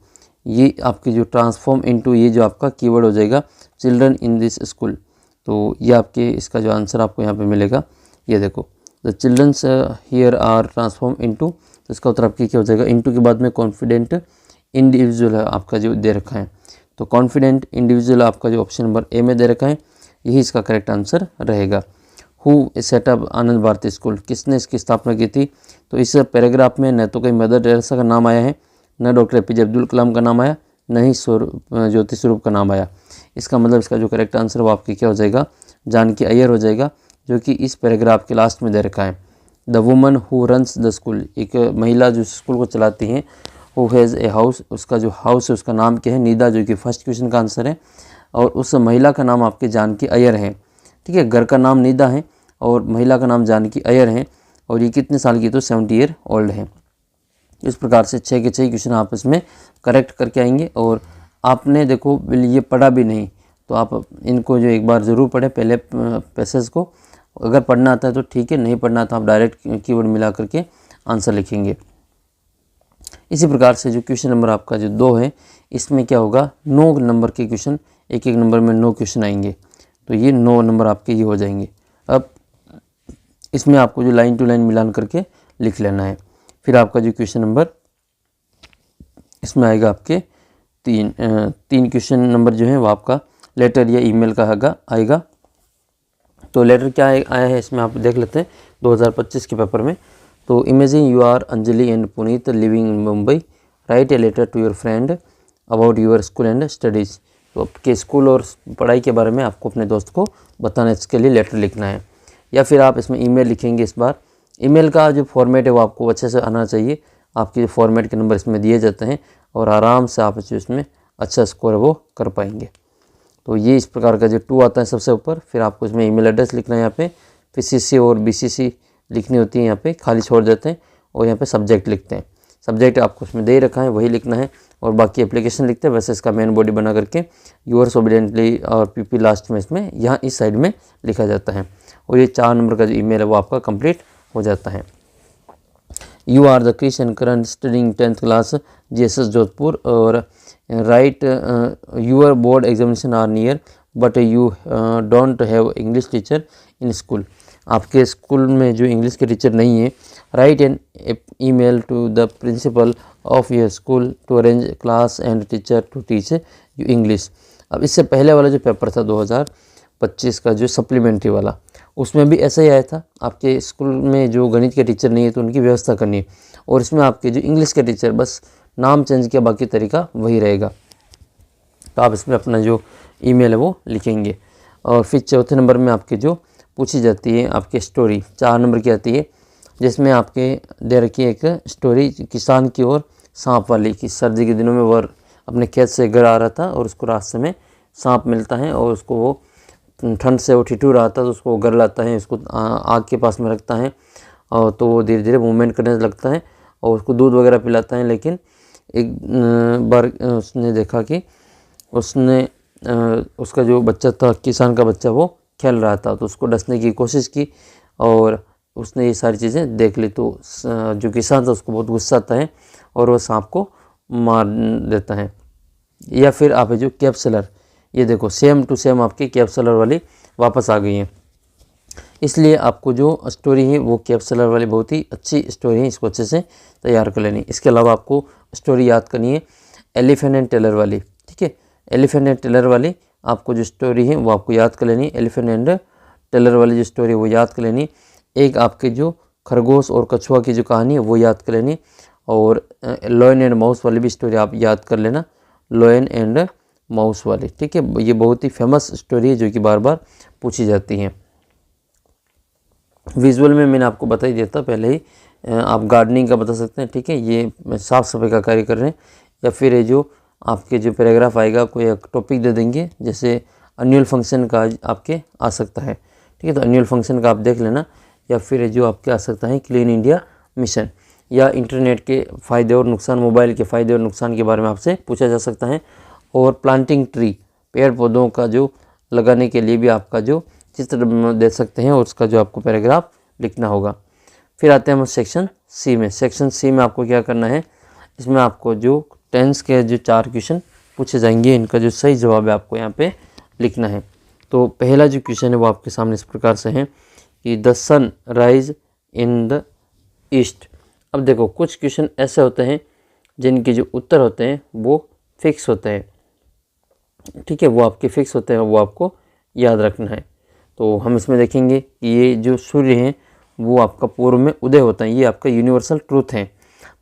ये आपकी जो ट्रांसफॉर्म इनटू ये जो आपका कीवर्ड हो जाएगा चिल्ड्रन इन दिस स्कूल। तो ये आपके इसका जो आंसर आपको यहाँ पे मिलेगा, ये देखो the childrens here are transform into, तो इसका उत्तर आपकी क्या हो जाएगा। इनटू के बाद में कॉन्फिडेंट इंडिविजुअल है आपका जो दे रखा है, तो कॉन्फिडेंट इंडिविजुअल आपका जो ऑप्शन नंबर ए में दे रखा है यही इसका करेक्ट आंसर रहेगा। Who set up Anand Bharati school, किसने इसकी स्थापना की थी। तो इस पैराग्राफ में न तो कहीं मदर टेरेसा का नाम आया है, न डॉक्टर APJ अब्दुल कलाम का नाम आया, न ही ज्योति स्वरूप का नाम आया। इसका मतलब इसका जो करेक्ट आंसर वो आपकी क्या हो जाएगा, जानकी अय्यर हो जाएगा, जो कि इस पैराग्राफ के लास्ट में दे रखा है। The woman who runs the school, एक महिला जो स्कूल को चलाती हैं, हु हैज़ ए हाउस, उसका जो हाउस है उसका नाम क्या है, नीदा, जो कि फर्स्ट क्वेश्चन का आंसर है। और उस महिला का नाम आपके जानकी अय्यर है, ठीक है। घर का नाम नीदा है और महिला का नाम जानकी अय्यर है, और ये कितने साल की, तो 70 ईयर ओल्ड है। इस प्रकार से 6 के 6 क्वेश्चन आप इसमें करेक्ट करके आएंगे। और आपने देखो ये पढ़ा भी नहीं तो आप इनको जो एक बार ज़रूर पढ़ें पहले पैसेज को, अगर पढ़ना आता है तो ठीक है, नहीं पढ़ना तो आप डायरेक्ट कीवर्ड मिला करके आंसर लिखेंगे। इसी प्रकार से जो क्वेश्चन नंबर आपका जो 2 है, इसमें क्या होगा, 9 नंबर के क्वेश्चन, एक एक नंबर में 9 क्वेश्चन आएंगे, तो ये 9 नंबर आपके ये हो जाएंगे। अब इसमें आपको जो लाइन टू लाइन मिलान करके लिख लेना है। फिर आपका जो क्वेश्चन नंबर इसमें आएगा आपके 3 क्वेश्चन नंबर जो है वो आपका लेटर या ईमेल का आएगा। तो लेटर क्या आया है इसमें आप देख लेते हैं 2025 के पेपर में। तो imagine you are Anjali and Puneet living in Mumbai, write a letter to your friend about your school and studies. तो आपके स्कूल और पढ़ाई के बारे में आपको अपने दोस्त को बताना, इसके लिए लेटर लिखना है। या फिर आप इसमें ईमेल लिखेंगे। इस बार ईमेल का जो फॉर्मेट है वो आपको अच्छे से आना चाहिए। आपके जो फॉर्मेट के नंबर इसमें दिए जाते हैं और आराम से आप जो इसमें अच्छा स्कोर है वो कर पाएंगे। तो ये इस प्रकार का जो 2 आता है सबसे ऊपर, फिर आपको इसमें ईमेल एड्रेस लिखना है यहाँ पे, फिर CC और BCC लिखनी होती है, यहाँ पे खाली छोड़ देते हैं और यहाँ पे सब्जेक्ट लिखते हैं। सब्जेक्ट आपको उसमें दे रखा है वही लिखना है और बाकी एप्लीकेशन लिखते हैं। वैसे इसका मेन बॉडी बना करके यूअर्स ओबीडियंटली और PP लास्ट में इसमें यहाँ इस साइड में लिखा जाता है। और ये 4 नंबर का जो ईमेल है वो आपका कंप्लीट हो जाता है। You are the Krish and current studying 10th class GSS Jodhpur, और write your board examination are near but you don't have English teacher in school. आपके स्कूल में जो इंग्लिश के टीचर नहीं है, write an email to the principal of your school to arrange class and teacher to teach you English. अब इससे पहले वाला जो पेपर था 2025 का जो सप्लीमेंट्री वाला, उसमें भी ऐसा ही आया था। आपके स्कूल में जो गणित के टीचर नहीं है तो उनकी व्यवस्था करनी है, और इसमें आपके जो इंग्लिश के टीचर बस नाम चेंज किया, बाकी तरीका वही रहेगा। तो आप इसमें अपना जो ईमेल है वो लिखेंगे। और फिर चौथे नंबर में आपके जो पूछी जाती है आपकी स्टोरी 4 नंबर की आती है, जिसमें आपके दे रखी है एक स्टोरी किसान की और सांप वाली, कि सर्दी के दिनों में वह अपने खेत से घर आ रहा था और उसको रास्ते में सांप मिलता है और उसको वो ठंड से वो ठिठुर रहा था तो उसको घर लाता है, उसको आग के पास में रखता है और तो वो धीरे धीरे मूवमेंट करने लगता है और उसको दूध वगैरह पिलाता है। लेकिन एक बार उसने देखा कि उसका जो बच्चा था, किसान का बच्चा, वो खेल रहा था, तो उसको डसने की कोशिश की और उसने ये सारी चीज़ें देख ली। तो जो किसान था उसको बहुत गुस्सा आता है और वह सांप को मार देता है। या फिर आप जो कैप सेलर, ये देखो सेम टू सेम आपकी कैप सेलर वाली वापस आ गई है। इसलिए आपको जो स्टोरी है वो कैप सेलर वाली बहुत ही अच्छी स्टोरी है, इसको अच्छे से तैयार कर लेनी। इसके अलावा आपको स्टोरी याद करनी है एलिफेंट एंड टेलर वाली, ठीक है। एलिफेंट एंड टेलर वाली आपको जो स्टोरी है वो आपको याद कर लेनी है, एलिफेंट एंड टेलर वाली जो स्टोरी है वो याद कर लेनी, एक आपके जो खरगोश और कछुआ की जो कहानी है वो याद कर लेनी, और लॉयन एंड माउस वाली भी स्टोरी आप याद कर लेना, लॉयन एंड माउस वाली, ठीक है। ये बहुत ही फेमस स्टोरी है जो कि बार बार पूछी जाती हैं। विजुअल में मैंने आपको बता ही दिया था पहले ही, आप गार्डनिंग का बता सकते हैं, ठीक है, ये साफ़ सफाई का कार्य कर रहे हैं, या फिर ये जो आपके जो पैराग्राफ आएगा कोई एक टॉपिक दे देंगे, जैसे एनुअल फंक्शन का आपके आ सकता है, ठीक है, तो एनुअल फंक्शन का आप देख लेना, या फिर जो आपके आ सकता है क्लीन इंडिया मिशन, या इंटरनेट के फ़ायदे और नुकसान, मोबाइल के फ़ायदे और नुकसान के बारे में आपसे पूछा जा सकता है, और प्लांटिंग ट्री, पेड़ पौधों का जो लगाने के लिए भी आपका जो चित्र दे सकते हैं और उसका जो आपको पैराग्राफ लिखना होगा। फिर आते हैं हम सेक्शन सी में। सेक्शन सी में आपको क्या करना है, इसमें आपको जो टेंस के जो 4 क्वेश्चन पूछे जाएंगे, इनका जो सही जवाब है आपको यहाँ पे लिखना है। तो पहला जो क्वेश्चन है वो आपके सामने इस प्रकार से है कि the sun rise in the east. अब देखो कुछ क्वेश्चन ऐसे होते हैं जिनके जो उत्तर होते हैं वो फिक्स होते हैं, ठीक है, वो आपके फिक्स होते हैं, वो आपको याद रखना है। तो हम इसमें देखेंगे कि ये जो सूर्य हैं वो आपका पूर्व में उदय होता है, ये आपका यूनिवर्सल ट्रूथ है।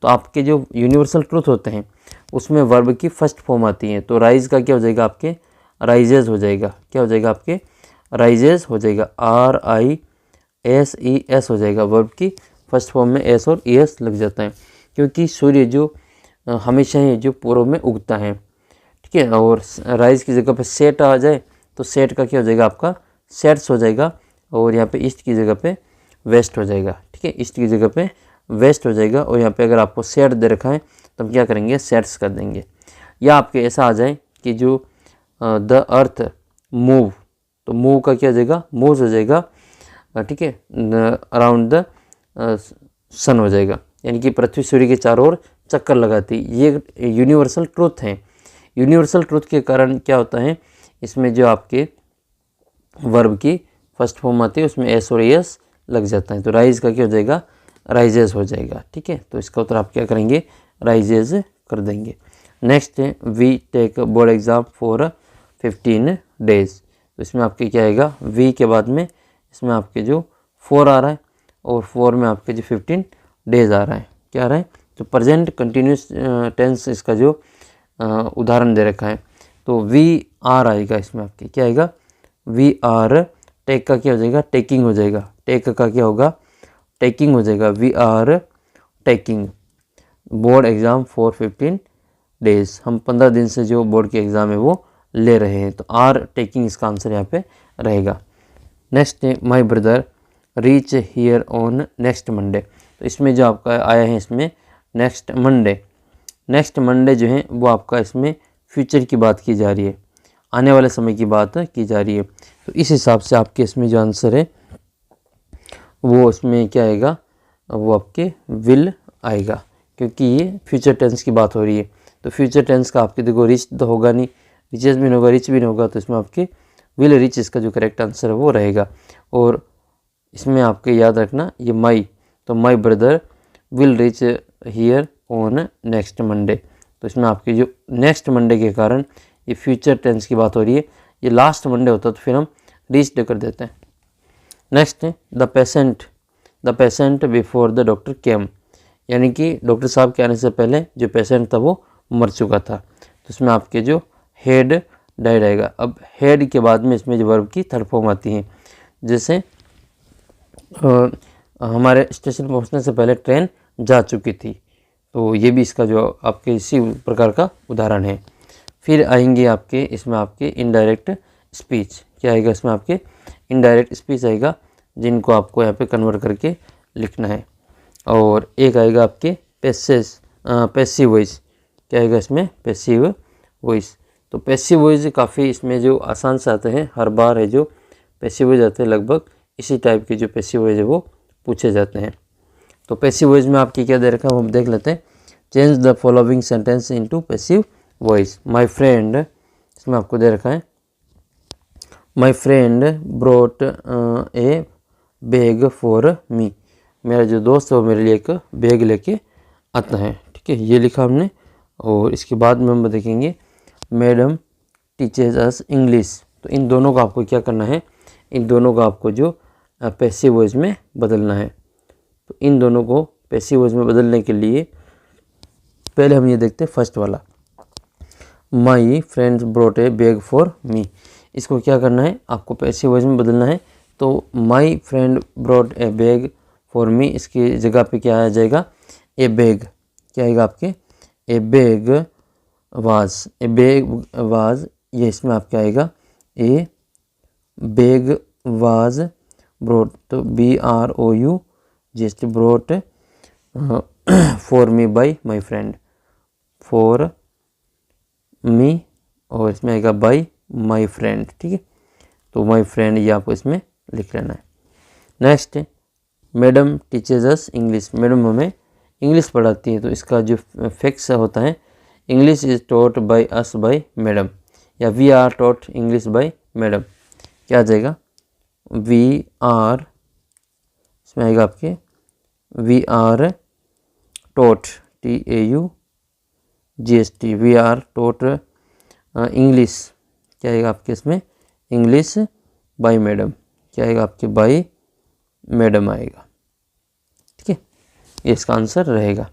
तो आपके जो यूनिवर्सल ट्रूथ होते हैं उसमें वर्ब की फर्स्ट फॉर्म आती है, तो राइज का क्या हो जाएगा आपके राइजेज हो जाएगा, क्या हो जाएगा आपके राइजेज हो जाएगा, RISES हो जाएगा, वर्ब की फर्स्ट फॉर्म में एस और ES लग जाता है, क्योंकि सूर्य जो हमेशा ही जो पूर्व में उगता है, ठीक है। और राइज की जगह पे सेट आ जाए तो सेट का क्या हो जाएगा आपका सेट्स हो जाएगा, और यहाँ पे ईस्ट की जगह पे वेस्ट हो जाएगा, ठीक है, ईस्ट की जगह पे वेस्ट हो जाएगा। और यहाँ पे अगर आपको सेट दे रखा है तो हम क्या करेंगे सेट्स कर देंगे। या आपके ऐसा आ जाए कि जो द अर्थ मूव, तो मूव का क्या हो जाएगा मूव हो जाएगा, ठीक है, अराउंड द सन हो जाएगा, यानी कि पृथ्वी सूर्य के चारों ओर चक्कर लगाती। ये यूनिवर्सल ट्रूथ है। यूनिवर्सल ट्रूथ के कारण क्या होता है, इसमें जो आपके वर्ब की फर्स्ट फॉर्म आती है उसमें एस और एस लग जाता है, तो राइज का क्या हो जाएगा राइजेज हो जाएगा, ठीक है। तो इसका उत्तर आप क्या करेंगे राइजेज कर देंगे। नेक्स्ट है we take board exam for 15 days. तो इसमें आपके क्या आएगा, वी के बाद में इसमें आपके जो 4 आ रहा है, और 4 में आपके जो 15 डेज आ रहा है, क्या आ रहा है, तो प्रेजेंट कंटिन्यूस टेंस इसका जो उदाहरण दे रखा है। तो वी आर आएगा, इसमें आपके क्या आएगा वी आर, टेक का क्या हो जाएगा टेकिंग हो जाएगा, टेक का क्या होगा टेकिंग हो जाएगा, we are taking board exam for 15 days. हम 15 दिन से जो बोर्ड के एग्ज़ाम है वो ले रहे हैं, तो आर टेकिंग इसका आंसर यहाँ पे रहेगा। नेक्स्ट है my brother reach here on next Monday. तो इसमें जो आपका आया है इसमें नेक्स्ट मंडे जो है वो आपका इसमें फ्यूचर की बात की जा रही है, आने वाले समय की बात की जा रही है। तो इस हिसाब से आपके इसमें जो आंसर है वो इसमें क्या आएगा, वो आपके विल आएगा, क्योंकि ये फ्यूचर टेंस की बात हो रही है। तो फ्यूचर टेंस का आपके देखो रिच तो होगा नहीं, रिचेस भी नहीं होगा, रिच भी नहीं होगा, तो इसमें आपके विल रिच इसका जो करेक्ट आंसर है वो रहेगा। और इसमें आपके याद रखना ये माई, तो my brother will rich here on next Monday. तो इसमें आपके जो नेक्स्ट मंडे के कारण ये फ्यूचर टेंस की बात हो रही है, ये लास्ट मंडे होता तो फिर हम रीच्ड कर देते हैं। नेक्स्ट है the patient before the doctor केम, यानी कि डॉक्टर साहब के आने से पहले जो पेशेंट था वो मर चुका था। तो इसमें आपके जो हेड डाइड आएगा। अब हेड के बाद में इसमें जो वर्ब की थर्ड फॉर्म आती है, जैसे हमारे स्टेशन पहुंचने से पहले ट्रेन जा चुकी थी, तो ये भी इसका जो आपके इसी प्रकार का उदाहरण है। फिर आएंगे आपके इसमें आपके इनडायरेक्ट स्पीच, क्या आएगा इसमें आपके इनडायरेक्ट स्पीच आएगा, जिनको आपको यहाँ पे कन्वर्ट करके लिखना है। और एक आएगा आपके पैसिव वॉइस, क्या आएगा इसमें पैसिव वॉइस। तो पैसिव वॉइस काफ़ी इसमें जो आसान से आते हैं, हर बार है जो पैसिव वॉइस आते हैं, लगभग इसी टाइप के जो पैसिव वॉइस है वो पूछे जाते हैं। तो पैसिव वॉइस में आपकी क्या दे रखा है वो हम देख लेते हैं। Change the following sentence into passive voice. My friend, इसमें आपको दे रखा है my friend brought A bag for me, मेरा जो दोस्त है वो मेरे लिए एक बैग लेके आता है, ठीक है, ये लिखा हमने। और इसके बाद में हम देखेंगे मैडम टीचर्स अस इंग्लिश। तो इन दोनों को आपको क्या करना है इन दोनों को आपको जो पैसिव वॉइस में बदलना है। तो इन दोनों को पैसिव वॉइस में बदलने के लिए पहले हम ये देखते हैं फर्स्ट वाला, my friends brought a bag for me. इसको क्या करना है, आपको पैसिव वॉइस में बदलना है। तो my friend brought a bag for me, इसकी जगह पे क्या आ जाएगा, ए बैग। क्या आएगा आपके, ए bag was, A bag was, ये इसमें आपका आएगा ए बैग वाज ब्रॉट, तो BROU just brought for me by my friend, for me, और इसमें आएगा बाई माई फ्रेंड। ठीक है, तो माई फ्रेंड ये आपको इसमें लिख लेना है। नेक्स्ट है madam teachers us English, madam हमें इंग्लिश पढ़ाती है। तो इसका जो फिक्स होता है, English is taught by us by madam, या we are taught English by madam. क्या आ जाएगा, वी आर, इसमें आएगा आपके we are taught, TAUGHT, we are taught English. क्या आएगा आपके इसमें, इंग्लिश बाय मैडम। क्या आएगा आपके, बाय मैडम आएगा। ठीक है, ये इसका आंसर रहेगा।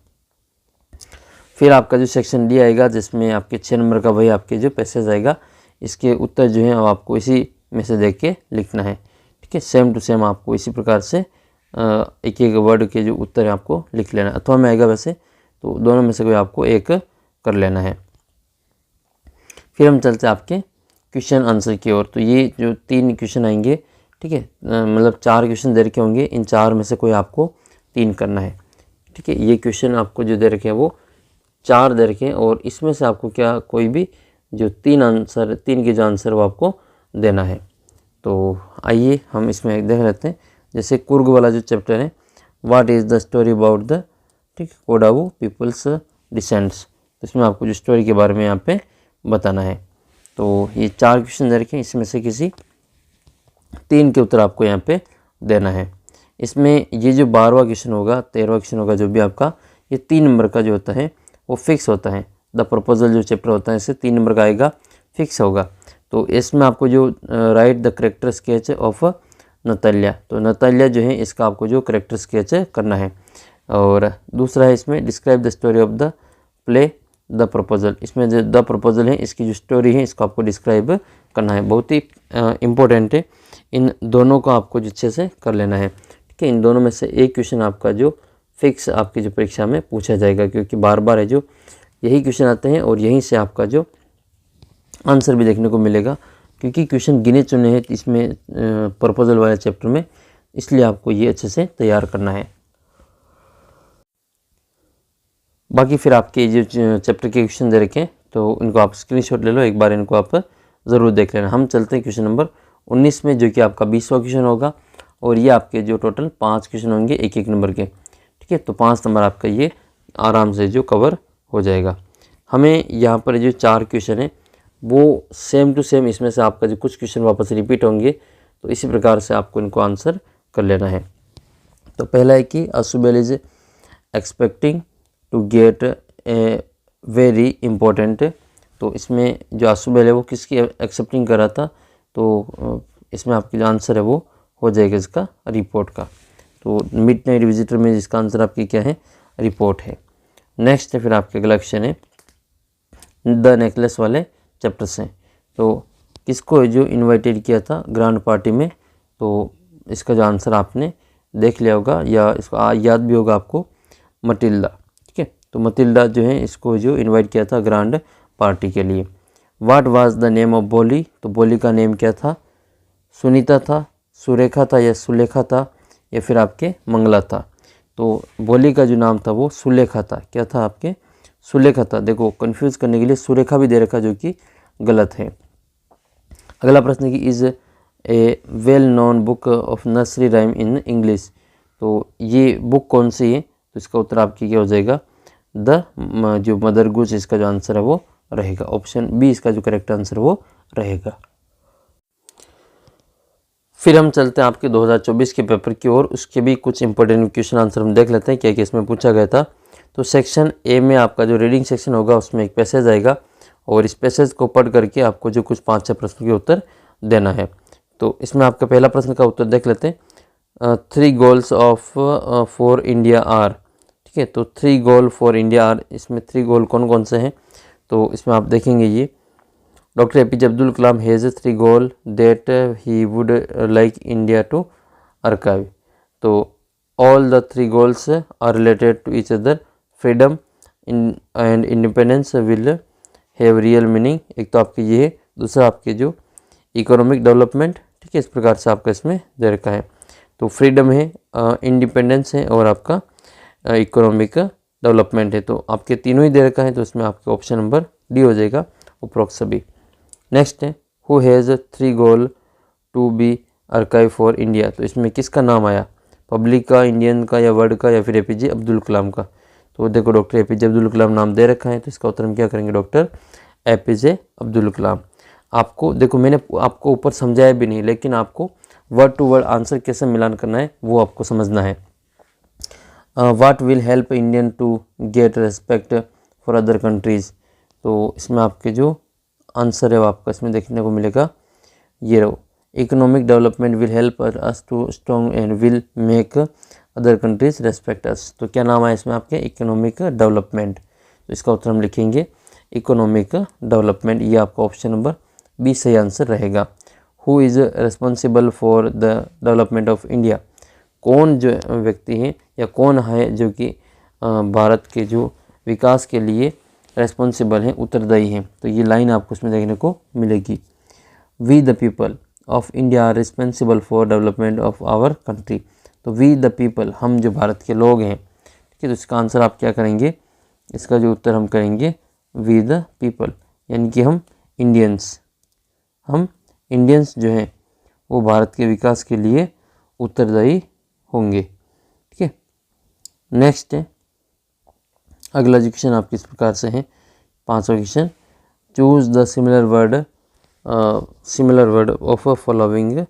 फिर आपका जो सेक्शन डी आएगा, जिसमें आपके 6 नंबर का वही आपके जो पैसेज आएगा, इसके उत्तर जो है वो आपको इसी में से देख के लिखना है। ठीक है, सेम टू सेम आपको इसी प्रकार से एक एक वर्ड के जो उत्तर है आपको लिख लेना है। अथवा में आएगा वैसे, तो दोनों में से कोई आपको एक कर लेना है। फिर हम चलते हैं आपके क्वेश्चन आंसर की ओर। तो ये जो 3 क्वेश्चन आएंगे, ठीक है, मतलब 4 क्वेश्चन दे रखे होंगे, इन 4 में से कोई आपको 3 करना है। ठीक है, ये क्वेश्चन आपको जो दे रखे हैं वो 4 दे रखे हैं, और इसमें से आपको क्या कोई भी जो 3 के जो आंसर वो आपको देना है। तो आइए हम इसमें देख लेते हैं। जैसे कुर्ग वाला जो चैप्टर है, what is the story about the, ठीक, कोडावू पीपल्स डिसेंट्स, तो इसमें आपको जो स्टोरी के बारे में यहाँ पे बताना है। तो ये 4 क्वेश्चन दे रखे हैं, इसमें से किसी 3 के उत्तर आपको यहाँ पे देना है। इसमें ये जो 12वां क्वेश्चन होगा, 13वां क्वेश्चन होगा, जो भी आपका ये 3 नंबर का जो होता है वो फिक्स होता है। द प्रपोजल जो चैप्टर होता है, इससे 3 नंबर का आएगा, फिक्स होगा। तो इसमें आपको जो right the character sketch of Natalya, तो नताल्या जो है इसका आपको जो करेक्टर स्केच करना है। और दूसरा है इसमें describe the story of the play the proposal, इसमें जो द प्रपोजल है इसकी जो स्टोरी है इसको आपको डिस्क्राइब करना है। बहुत ही इम्पोर्टेंट है, इन दोनों को आपको अच्छे से कर लेना है। ठीक है, इन दोनों में से एक क्वेश्चन आपका जो फिक्स आपकी जो परीक्षा में पूछा जाएगा, क्योंकि बार बार है जो यही क्वेश्चन आते हैं, और यहीं से आपका जो आंसर भी देखने को मिलेगा, क्योंकि क्वेश्चन गिने चुने हैं इसमें प्रपोजल वाले चैप्टर में, इसलिए आपको ये अच्छे से तैयार करना है। बाकी फिर आपके जो चैप्टर के क्वेश्चन दे रखे हैं, तो इनको आप स्क्रीनशॉट ले लो, एक बार इनको आप ज़रूर देख लेना। हम चलते हैं क्वेश्चन नंबर 19 में, जो कि आपका 20वां क्वेश्चन होगा, और ये आपके जो टोटल 5 क्वेश्चन होंगे 1-1 नंबर के। ठीक है, तो 5 नंबर आपका ये आराम से जो कवर हो जाएगा। हमें यहाँ पर जो 4 क्वेश्चन है वो सेम टू सेम, इसमें से आपका जो कुछ क्वेश्चन वापस रिपीट होंगे, तो इसी प्रकार से आपको इनको आंसर कर लेना है। तो पहला है कि Isabel is expecting to get a very important, तो इसमें जो असुबेल है वो किसकी एक्सेप्टिंग कर रहा था, तो इसमें आपकी जो आंसर है वो हो जाएगा इसका रिपोर्ट का। तो मिड नाइट विजिटर में जिसका आंसर आपकी क्या है, रिपोर्ट है। नेक्स्ट है फिर आपके अगला क्वेश्चन है द नेकलेस वाले चैप्टर से, तो किसको जो इनवाइटेड किया था ग्रैंड पार्टी में, तो इसका जो आंसर आपने देख लिया होगा, या इसको याद भी होगा आपको, मटिल्डा। ठीक है, तो मटिल्डा जो है इसको जो इनवाइट किया था ग्रैंड पार्टी के लिए। What was the name of बोली, तो बोली का नेम क्या था, सुनीता था, सुरेखा था, या सुलेखा था, या फिर आपके मंगला था। तो बोली का जो नाम था वो सुलेखा था। क्या था आपके, सुलेखा था। देखो कंफ्यूज करने के लिए सुरेखा भी दे रखा, जो कि गलत है। अगला प्रश्न है कि is a well known book of nursery rhyme in English, तो ये बुक कौन सी है, तो इसका उत्तर आपकी क्या हो जाएगा, द जो मदर गुज, इसका जो आंसर है वो रहेगा ऑप्शन बी, इसका जो करेक्ट आंसर वो रहेगा। फिर हम चलते हैं आपके 2024 के पेपर की ओर, उसके भी कुछ इंपॉर्टेंट क्वेश्चन आंसर हम देख लेते हैं क्या क्या इसमें पूछा गया था। तो सेक्शन ए में आपका जो रीडिंग सेक्शन होगा उसमें एक पैसेज आएगा, और इस पैसेज को पढ़ करके आपको जो कुछ 5-6 प्रश्नों के उत्तर देना है। तो इसमें आपका पहला प्रश्न का उत्तर देख लेते हैं। 3 goals of for India are, ठीक है। तो 3 गोल फॉर इंडिया आर, इसमें 3 गोल कौन कौन से हैं? तो इसमें आप देखेंगे ये doctor APJ Abdul Kalam has 3 goal that he would like India to archive। तो all the 3 goals are related to each other. Freedom and independence will have real meaning, एक तो आपके ये है। दूसरा आपके जो इकोनॉमिक डेवलपमेंट, ठीक है, इस प्रकार से आपका इसमें दे रखा है। तो फ्रीडम है, इंडिपेंडेंस है और आपका इकोनॉमिक डेवलपमेंट है। तो आपके तीनों ही दे रखा है, तो इसमें आपका ऑप्शन नंबर डी हो जाएगा, उपरोक्त सभी। नेक्स्ट है who has 3 goal to be archive for India. तो इसमें किसका नाम आया? पब्लिक का, इंडियन का, या वर्ल्ड का, या फिर APJ अब्दुल कलाम का? तो देखो डॉक्टर APJ अब्दुल कलाम नाम दे रखा है, तो इसका उत्तर हम क्या करेंगे? डॉक्टर APJ अब्दुल कलाम। आपको देखो मैंने आपको ऊपर समझाया भी नहीं, लेकिन आपको वर्ड टू वर्ड आंसर कैसे मिलान करना है वो आपको समझना है। What will help Indian to get respect for other countries. तो इसमें आपके जो आंसर है वो आपका इसमें देखने को मिलेगा, ये रहो, economic development will help us to strong and will make other countries respect us. तो क्या नाम है इसमें आपके? Economic development. तो इसका उत्तर हम लिखेंगे इकोनॉमिक डेवलपमेंट, ये आपका ऑप्शन नंबर बी सही आंसर रहेगा। Who is responsible for the development of India. कौन जो व्यक्ति हैं या कौन है जो कि भारत के जो विकास के लिए रेस्पॉन्सिबल हैं, उत्तरदायी हैं? तो ये लाइन आपको इसमें देखने को मिलेगी। We the people of India are responsible for development of our country. तो वी द पीपल, हम जो भारत के लोग हैं, ठीक है। तो इसका आंसर आप क्या करेंगे? इसका जो उत्तर हम करेंगे वी द पीपल, यानी कि हम इंडियंस जो हैं वो भारत के विकास के लिए उत्तरदायी होंगे, ठीक है। नेक्स्ट है अगला जो क्वेश्चन आपके इस प्रकार से है, 5वां question. Choose the similar word of following.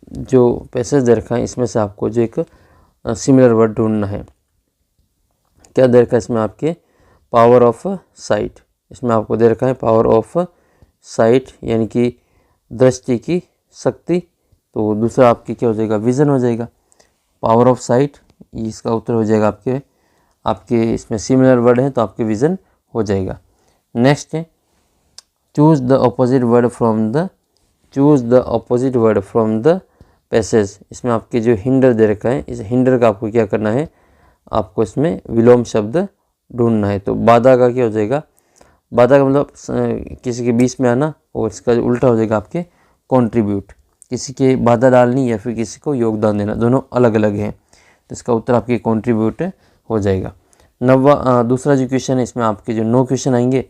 जो पैसेज दे रखा है इसमें से आपको जो एक सिमिलर वर्ड ढूंढना है। क्या दे रखा है इसमें आपके? पावर ऑफ साइट, इसमें आपको दे रखा है पावर ऑफ साइट, यानी कि दृष्टि की शक्ति। तो दूसरा आपके क्या हो जाएगा? विज़न हो जाएगा। पावर ऑफ साइट, इसका उत्तर हो जाएगा आपके इसमें सिमिलर वर्ड है तो आपके विज़न हो जाएगा। नेक्स्ट है choose the opposite word from the passage. इसमें आपके जो हिंडर दे रखा है, इस हिंडर का आपको क्या करना है? आपको इसमें विलोम शब्द ढूंढना है। तो बाधा का क्या हो जाएगा? बाधा का मतलब किसी के बीच में आना, और इसका जो उल्टा हो जाएगा आपके कंट्रीब्यूट, किसी के बाधा डालनी या फिर किसी को योगदान देना, दोनों अलग अलग हैं। तो इसका उत्तर आपके कंट्रीब्यूट हो जाएगा। दूसरा जो क्वेश्चन है इसमें आपके जो 9 क्वेश्चन आएंगे,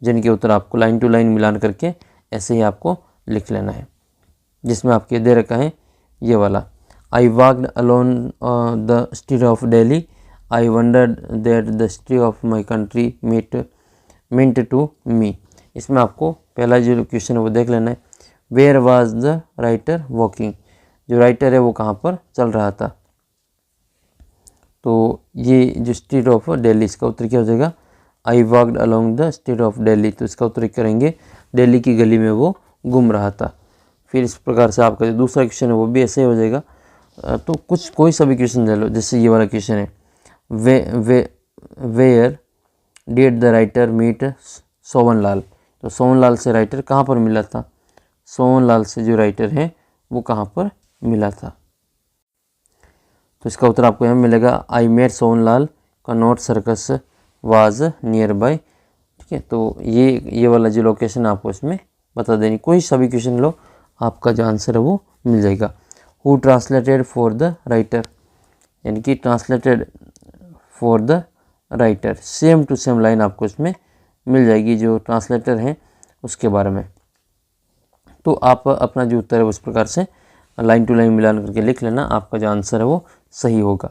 जिनके उत्तर आपको लाइन टू लाइन मिलान करके ऐसे ही आपको लिख लेना है। जिसमें आपके दे रखा है ये वाला, I walked alone the street of Delhi, I wondered that the history of my country meant to me. इसमें आपको पहला जो क्वेश्चन है वो देख लेना है। Where was the writer walking. जो राइटर है वो कहाँ पर चल रहा था? तो ये जो स्ट्रीट ऑफ दिल्ली, इसका उत्तर क्या हो जाएगा? I walked along the street of Delhi. तो इसका उत्तर करेंगे दिल्ली की गली में वो घूम रहा था। फिर इस प्रकार से आपका जो दूसरा क्वेश्चन है वो भी ऐसे ही हो जाएगा। तो कोई सा भी क्वेश्चन ले लो, जैसे ये वाला क्वेश्चन है, where did the writer meet Sovanlal. तो सोवनलाल से राइटर कहाँ पर मिला था? सोवनलाल से जो राइटर है वो कहाँ पर मिला था? तो इसका उत्तर आपको यहाँ मिलेगा, I met Sovanlal Connaught Circus was near by, ठीक है। तो ये वाला जो लोकेशन आपको इसमें बता देनी, कोई सा भी क्वेश्चन लो, आपका जो आंसर है वो मिल जाएगा। Who translated for the writer, यानी कि translated for the writer, same to same line आपको इसमें मिल जाएगी जो ट्रांसलेटर हैं उसके बारे में। तो आप अपना जो उत्तर है उस प्रकार से लाइन टू लाइन मिलान करके लिख लेना, आपका जो आंसर है वो सही होगा।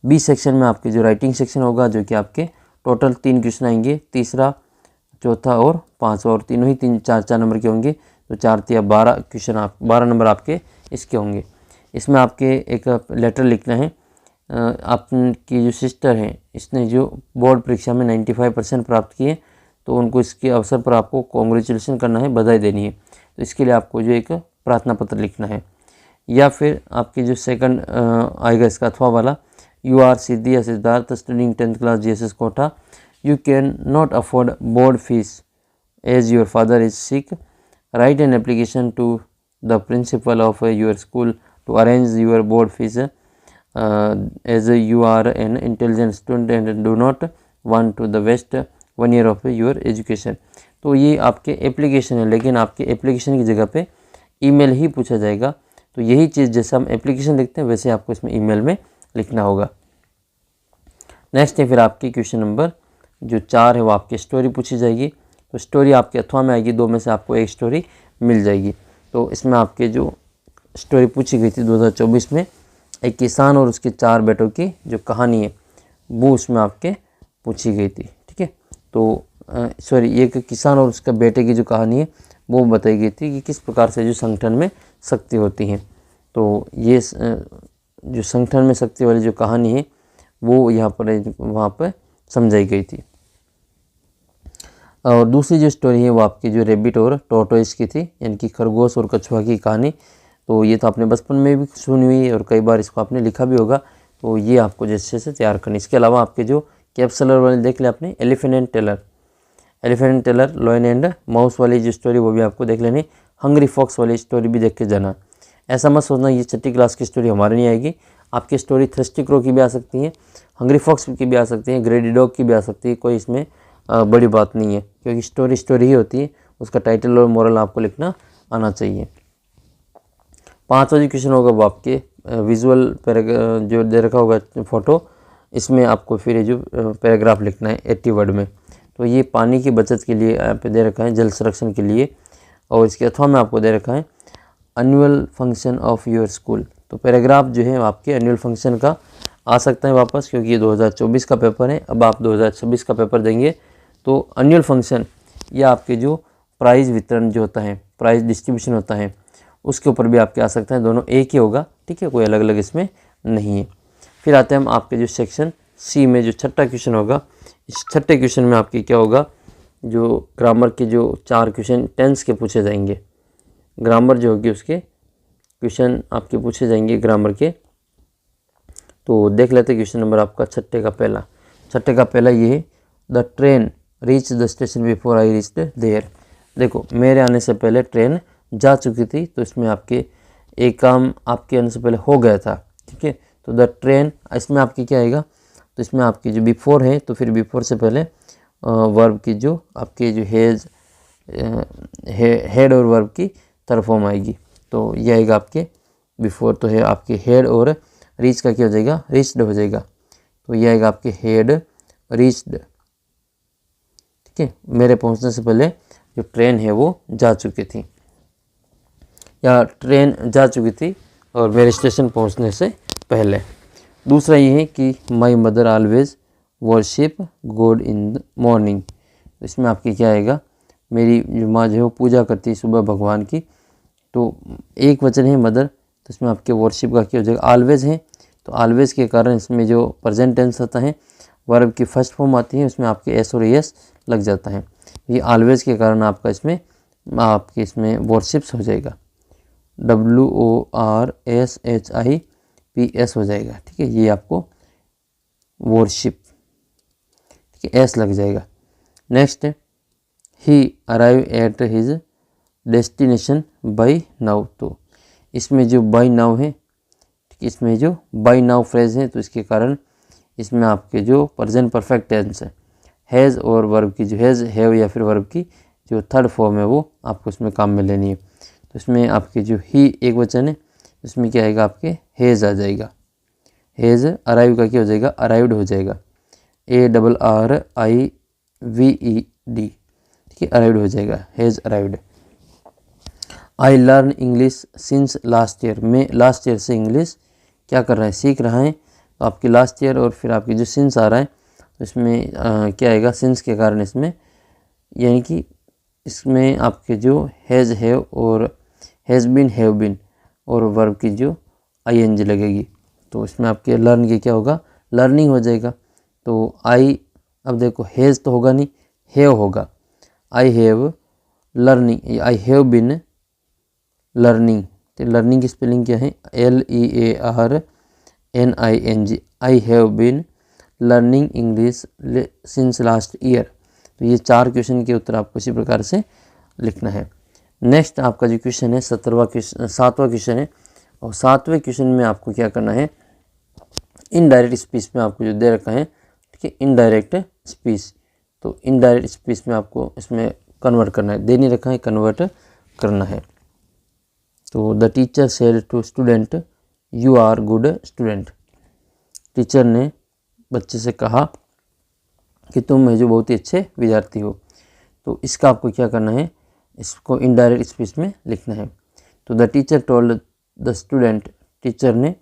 बी सेक्शन में आपके जो राइटिंग सेक्शन होगा, जो कि आपके टोटल 3 क्वेश्चन आएंगे, तीसरा, चौथा और 5वां, और तीनों ही 4 नंबर के होंगे। तो 4 या 12 क्वेश्चन 12 नंबर आपके इसके होंगे। इसमें आपके एक लेटर लिखना है। आपकी जो सिस्टर हैं, इसने जो बोर्ड परीक्षा में 95% प्राप्त किए, तो उनको इसके अवसर पर आपको कॉन्ग्रेचुलेसन करना है, बधाई देनी है। तो इसके लिए आपको जो एक प्रार्थना पत्र लिखना है। या फिर आपके जो सेकंड आएगा इसका अथवा वाला, यू आर सिद्धि या Siddharth studying 10th class GSS Kota, you can not afford board fees as your father is sick, write an application to the principal of your school to arrange your board fees as you are an intelligent student and do not want to the waste 1 year of your education. तो ये आपके application है, लेकिन आपके application की जगह पे email ही पूछा जाएगा। तो यही चीज़ जैसे हम एप्लीकेशन लिखते हैं वैसे आपको इसमें ईमेल में लिखना होगा। नेक्स्ट है फिर आपकी क्वेश्चन नंबर जो 4 है वो आपकी स्टोरी पूछी जाएगी। तो स्टोरी आपके अथवा में आएगी, 2 में से आपको एक स्टोरी मिल जाएगी। तो इसमें आपके जो स्टोरी पूछी गई थी 2024 में, एक किसान और उसके 4 बेटों की जो कहानी है वो उसमें आपके पूछी गई थी। ठीक है, तो सॉरी, एक किसान और उसके बेटे की जो कहानी है वो बताई गई थी कि किस प्रकार से जो संगठन में शक्ति होती है। तो ये जो संगठन में शक्ति वाली जो कहानी है वो यहाँ पर वहाँ पर समझाई गई थी। और दूसरी जो स्टोरी है वो आपकी जो रेबिट और टॉर्टोइस की थी, यानी कि खरगोश और कछुआ की कहानी। तो ये तो आपने बचपन में भी सुनी हुई है और कई बार इसको आपने लिखा भी होगा। तो ये आपको जैसे से तैयार करनी। इसके अलावा आपके जो कैप्सुलर वाले देख ले आपने, elephant and tailor, lion and mouse वाली जो स्टोरी वो भी आपको देख लेनी। हंग्री फॉक्स वाली स्टोरी भी देख के जाना। ऐसा मत सोचना ये 6ठी क्लास की स्टोरी हमारे नहीं आएगी। आपकी स्टोरी थ्रस्टी क्रो की भी आ सकती है, हंग्री फॉक्स की भी आ सकती है, ग्रेडी डॉग की भी आ सकती है। कोई इसमें बड़ी बात नहीं है, क्योंकि स्टोरी ही होती है। उसका टाइटल और मोरल आपको लिखना आना चाहिए। 5वां जो क्वेश्चन होगा वो आपके विजुअल जो दे रखा होगा फोटो, इसमें आपको फिर जो पैराग्राफ लिखना है 80 वर्ड में। तो ये पानी की बचत के लिए यहाँ पे दे रखा है, जल संरक्षण के लिए। और इसके अथवा में आपको दे रखा है annual function of your school. तो पैराग्राफ जो है आपके एनुअल फंक्शन का आ सकता है वापस, क्योंकि ये 2024 का पेपर है। अब आप 2026 का पेपर देंगे तो एनुअल फंक्शन या आपके जो प्राइज़ वितरण जो होता है, प्राइज़ डिस्ट्रीब्यूशन होता है, उसके ऊपर भी आपके आ सकता है। दोनों एक ही होगा, ठीक है, कोई अलग अलग इसमें नहीं है। फिर आते हैं हम आपके जो सेक्शन सी में जो 6ठा क्वेश्चन होगा। इस 6ठे क्वेश्चन में आपके क्या होगा, जो ग्रामर के जो 4 क्वेश्चन टेंस के पूछे जाएंगे। ग्रामर जो होगी उसके क्वेश्चन आपके पूछे जाएंगे ग्रामर के। तो देख लेते हैं क्वेश्चन नंबर आपका 6ठे का पहला ये है, the train reach the station before I reached there. देखो, मेरे आने से पहले ट्रेन जा चुकी थी। तो इसमें आपके एक काम आपके आने से पहले हो गया था। ठीक है, तो द ट्रेन, इसमें आपकी क्या आएगा, तो इसमें आपकी जो बिफोर है तो फिर बिफोर से पहले वर्ब की जो आपके जो हेड और वर्ब की तरफ फॉर्म आएगी। तो ये आएगा आपके बिफोर, तो है आपके हेड, और रीच का क्या हो जाएगा, रीच्ड हो जाएगा। तो ये आएगा आपके हेड रीच्ड। ठीक है, मेरे पहुंचने से पहले जो ट्रेन है वो जा चुकी थी, या ट्रेन जा चुकी थी और मेरे स्टेशन पहुंचने से पहले। दूसरा ये है कि my mother always worship God in the morning. इसमें आपकी क्या आएगा, मेरी जो माँ जो है वो पूजा करती है सुबह भगवान की। तो एक वचन है मदर, तो इसमें आपके वर्शिप का क्या हो जाएगा, ऑलवेज है। तो ऑलवेज के कारण इसमें जो प्रेजेंट टेंस होता है, वर्ब की फर्स्ट फॉर्म आती है, उसमें आपके एस और एस लग जाता है। ये ऑलवेज के कारण आपका इसमें वर्शिप्स हो जाएगा, WORSHIPS हो जाएगा। ठीक है, ये आपको वर्शिप, ठीक है, एस लग जाएगा। नेक्स्ट है, he arrive at his destination by now. तो इसमें जो बाई नाउ है, ठीक, इसमें जो बाई नाउ फ्रेज है, तो इसके कारण इसमें आपके जो प्रेजेंट परफेक्ट टेंस है, हैज़ और वर्ब की जो हैज़, हैव या फिर वर्ब की जो थर्ड फॉर्म है वो आपको इसमें काम में लेनी है। तो इसमें आपके जो ही एक वचन है, इसमें क्या आएगा, आपके हैज़ आ जाएगा। हैज़, अराइव का क्या हो जाएगा, अराइव्ड हो जाएगा, ARRIVED। ठीक है, अराइव्ड हो जाएगा, has arrived. I learn English since last year. मैं लास्ट ईयर से इंग्लिश क्या कर रहा है, सीख रहा है। तो आपकी लास्ट ईयर और फिर आपकी जो सिंस आ रहा है, तो इसमें क्या आएगा, सिंस के कारण इसमें, यानी कि इसमें आपके जो हैज़, हैव और हैज़ बीन, हैव बीन और वर्ब की जो ING लगेगी। तो इसमें आपके लर्न के क्या होगा, लर्निंग हो जाएगा। तो आई, अब देखो हैज़ तो होगा नहीं, हैव होगा। I have learning, I have been learning, तो लर्निंग की स्पेलिंग क्या है? LEARNING। I have been learning English since last year. तो ये 4 क्वेश्चन के उत्तर आपको इसी प्रकार से लिखना है। नेक्स्ट आपका जो क्वेश्चन है 7वां क्वेश्चन है, और 7वें क्वेश्चन में आपको क्या करना है? इनडायरेक्ट स्पीच में आपको जो दे रखा है, ठीक है, इनडायरेक्ट स्पीच, तो इनडायरेक्ट स्पीच में आपको इसमें कन्वर्ट करना है, दे नहीं रखा है, कन्वर्ट करना है। तो the teacher said to student you are good student. Teacher ने बच्चे से कहा कि तुम जो बहुत ही अच्छे विद्यार्थी हो। तो इसका आपको क्या करना है? इसको इनडायरेक्ट स्पीच में लिखना है। तो the teacher told the student, teacher ने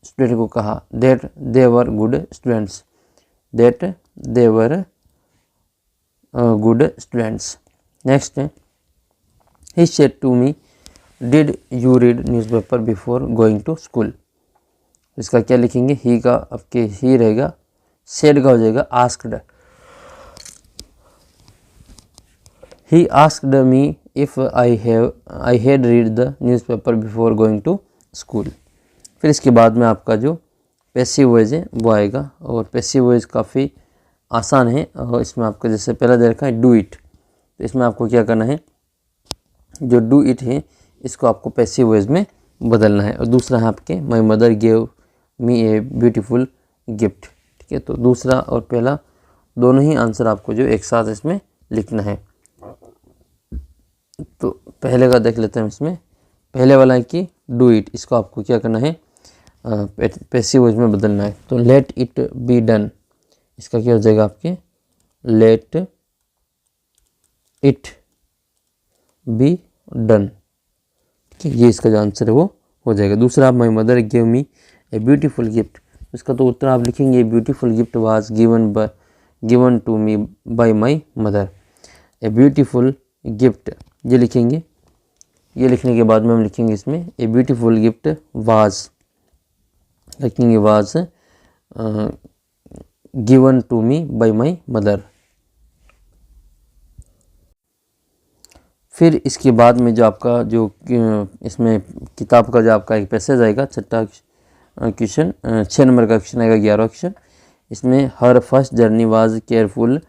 स्टूडेंट को कहा that they were good students, that they were good students. Next है he said to me did you read newspaper before going to school. इसका क्या लिखेंगे? ही का आपके ही रहेगा, सेड का हो जाएगा asked. He asked me if I had read the newspaper before going to school. फिर इसके बाद में आपका जो पैसिव वॉइस है वो आएगा, और पैसिव वॉइस काफ़ी आसान है, और इसमें आपको जैसे पहला दे रखा है डू इट, तो इसमें आपको क्या करना है? जो डू इट है इसको आपको पैसिव वॉइस में बदलना है। और दूसरा है आपके my mother gave me a beautiful gift, ठीक है। तो दूसरा और पहला दोनों ही आंसर आपको जो एक साथ इसमें लिखना है। तो पहले का देख लेते हैं। इसमें पहले वाला है कि डू इट, इसको आपको क्या करना है? पैसिव वॉइस में बदलना है। तो लेट इट बी डन, इसका क्या हो जाएगा आपके? लेट इट बी डन, ठीक है, ये इसका जो आंसर है वो हो जाएगा। दूसरा, my mother give me a beautiful gift, इसका तो उत्तर आप लिखेंगे beautiful gift was given to me by my mother. A beautiful gift ये लिखेंगे, ये लिखने के बाद में हम लिखेंगे इसमें ए ब्यूटीफुल गिफ्ट वाज, लिखेंगे was given to me by my mother. फिर इसके बाद में जो आपका जो इसमें किताब का जो आपका एक पैसेज आएगा, छठा क्वेश्चन, 6 नंबर का क्वेश्चन आएगा, 11वां क्वेश्चन। इसमें हर फर्स्ट जर्नी वाज केयरफुल।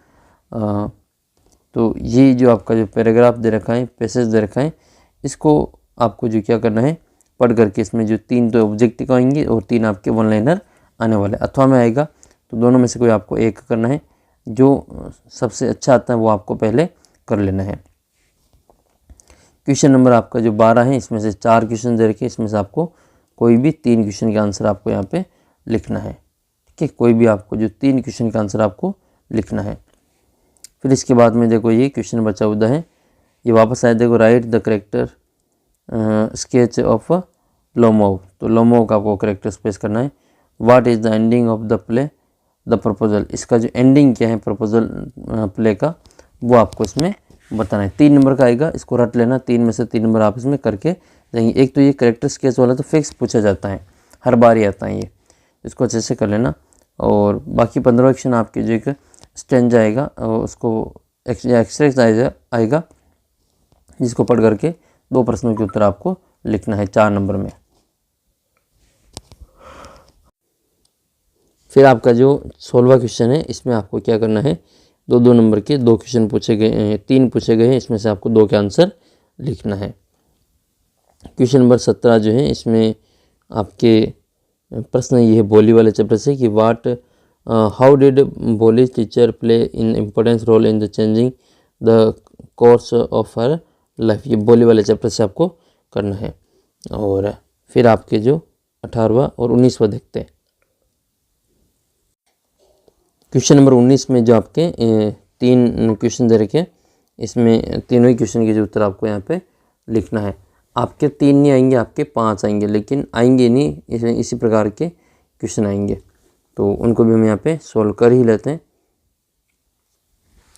तो ये जो आपका जो पैराग्राफ दे रखा है, पैसेज दे रखा है, इसको आपको जो क्या करना है? पढ़ करके इसमें जो 3 तो ऑब्जेक्टिव आएंगे और 3 आपके वन लाइनर आने वाले, अथवा में आएगा, तो दोनों में से कोई आपको एक करना है। जो सबसे अच्छा आता है वो आपको पहले कर लेना है। क्वेश्चन नंबर आपका जो 12 है, इसमें से 4 क्वेश्चन दे रखे, इसमें से आपको कोई भी 3 क्वेश्चन का आंसर आपको यहाँ पे लिखना है, ठीक है। कोई भी आपको जो 3 क्वेश्चन का आंसर आपको लिखना है। फिर इसके बाद में देखो ये क्वेश्चन नंबर 14 है, ये वापस आए, देखो right the character sketch of Lomov. तो लोमोव का आपको करेक्टर स्पेस करना है। What is the ending of the play the proposal, इसका जो एंडिंग क्या है प्रपोजल प्ले का, वो आपको इसमें बताना है। 3 नंबर का आएगा, इसको रट लेना, 3 में से 3 नंबर आप इसमें करके देंगे। एक तो ये करेक्टर स्केच वाला तो फिक्स पूछा जाता है, हर बार ही आता है ये, इसको अच्छे से कर लेना। और बाकी 15 क्वेश्चन आपके जो एक स्टेंजा आएगा और उसको एक्सरसाइज आएगा, जिसको पढ़ करके 2 प्रश्नों के उत्तर आपको लिखना है 4 नंबर में। फिर आपका जो 16वां क्वेश्चन है, इसमें आपको क्या करना है? 2-2 नंबर के 2 क्वेश्चन पूछे गए, 3 पूछे गए हैं, इसमें से आपको 2 के आंसर लिखना है। क्वेश्चन नंबर 17 जो है, इसमें आपके प्रश्न ये है बोली वाले चैप्टर से कि हाउ डिड बोली teacher play in importance role in the changing the course of her life. ये बोली वाले चैप्टर से आपको करना है। और फिर आपके जो 18वां और 19वां देखते हैं। क्वेश्चन नंबर 19 में जो आपके 3 क्वेश्चन दे रखे, इसमें तीनों ही क्वेश्चन के जो उत्तर आपको यहाँ पे लिखना है। आपके 3 नहीं आएंगे, आपके 5 आएंगे, लेकिन आएंगे नहीं, इसी प्रकार के क्वेश्चन आएंगे, तो उनको भी हम यहाँ पे सोल्व कर ही लेते हैं।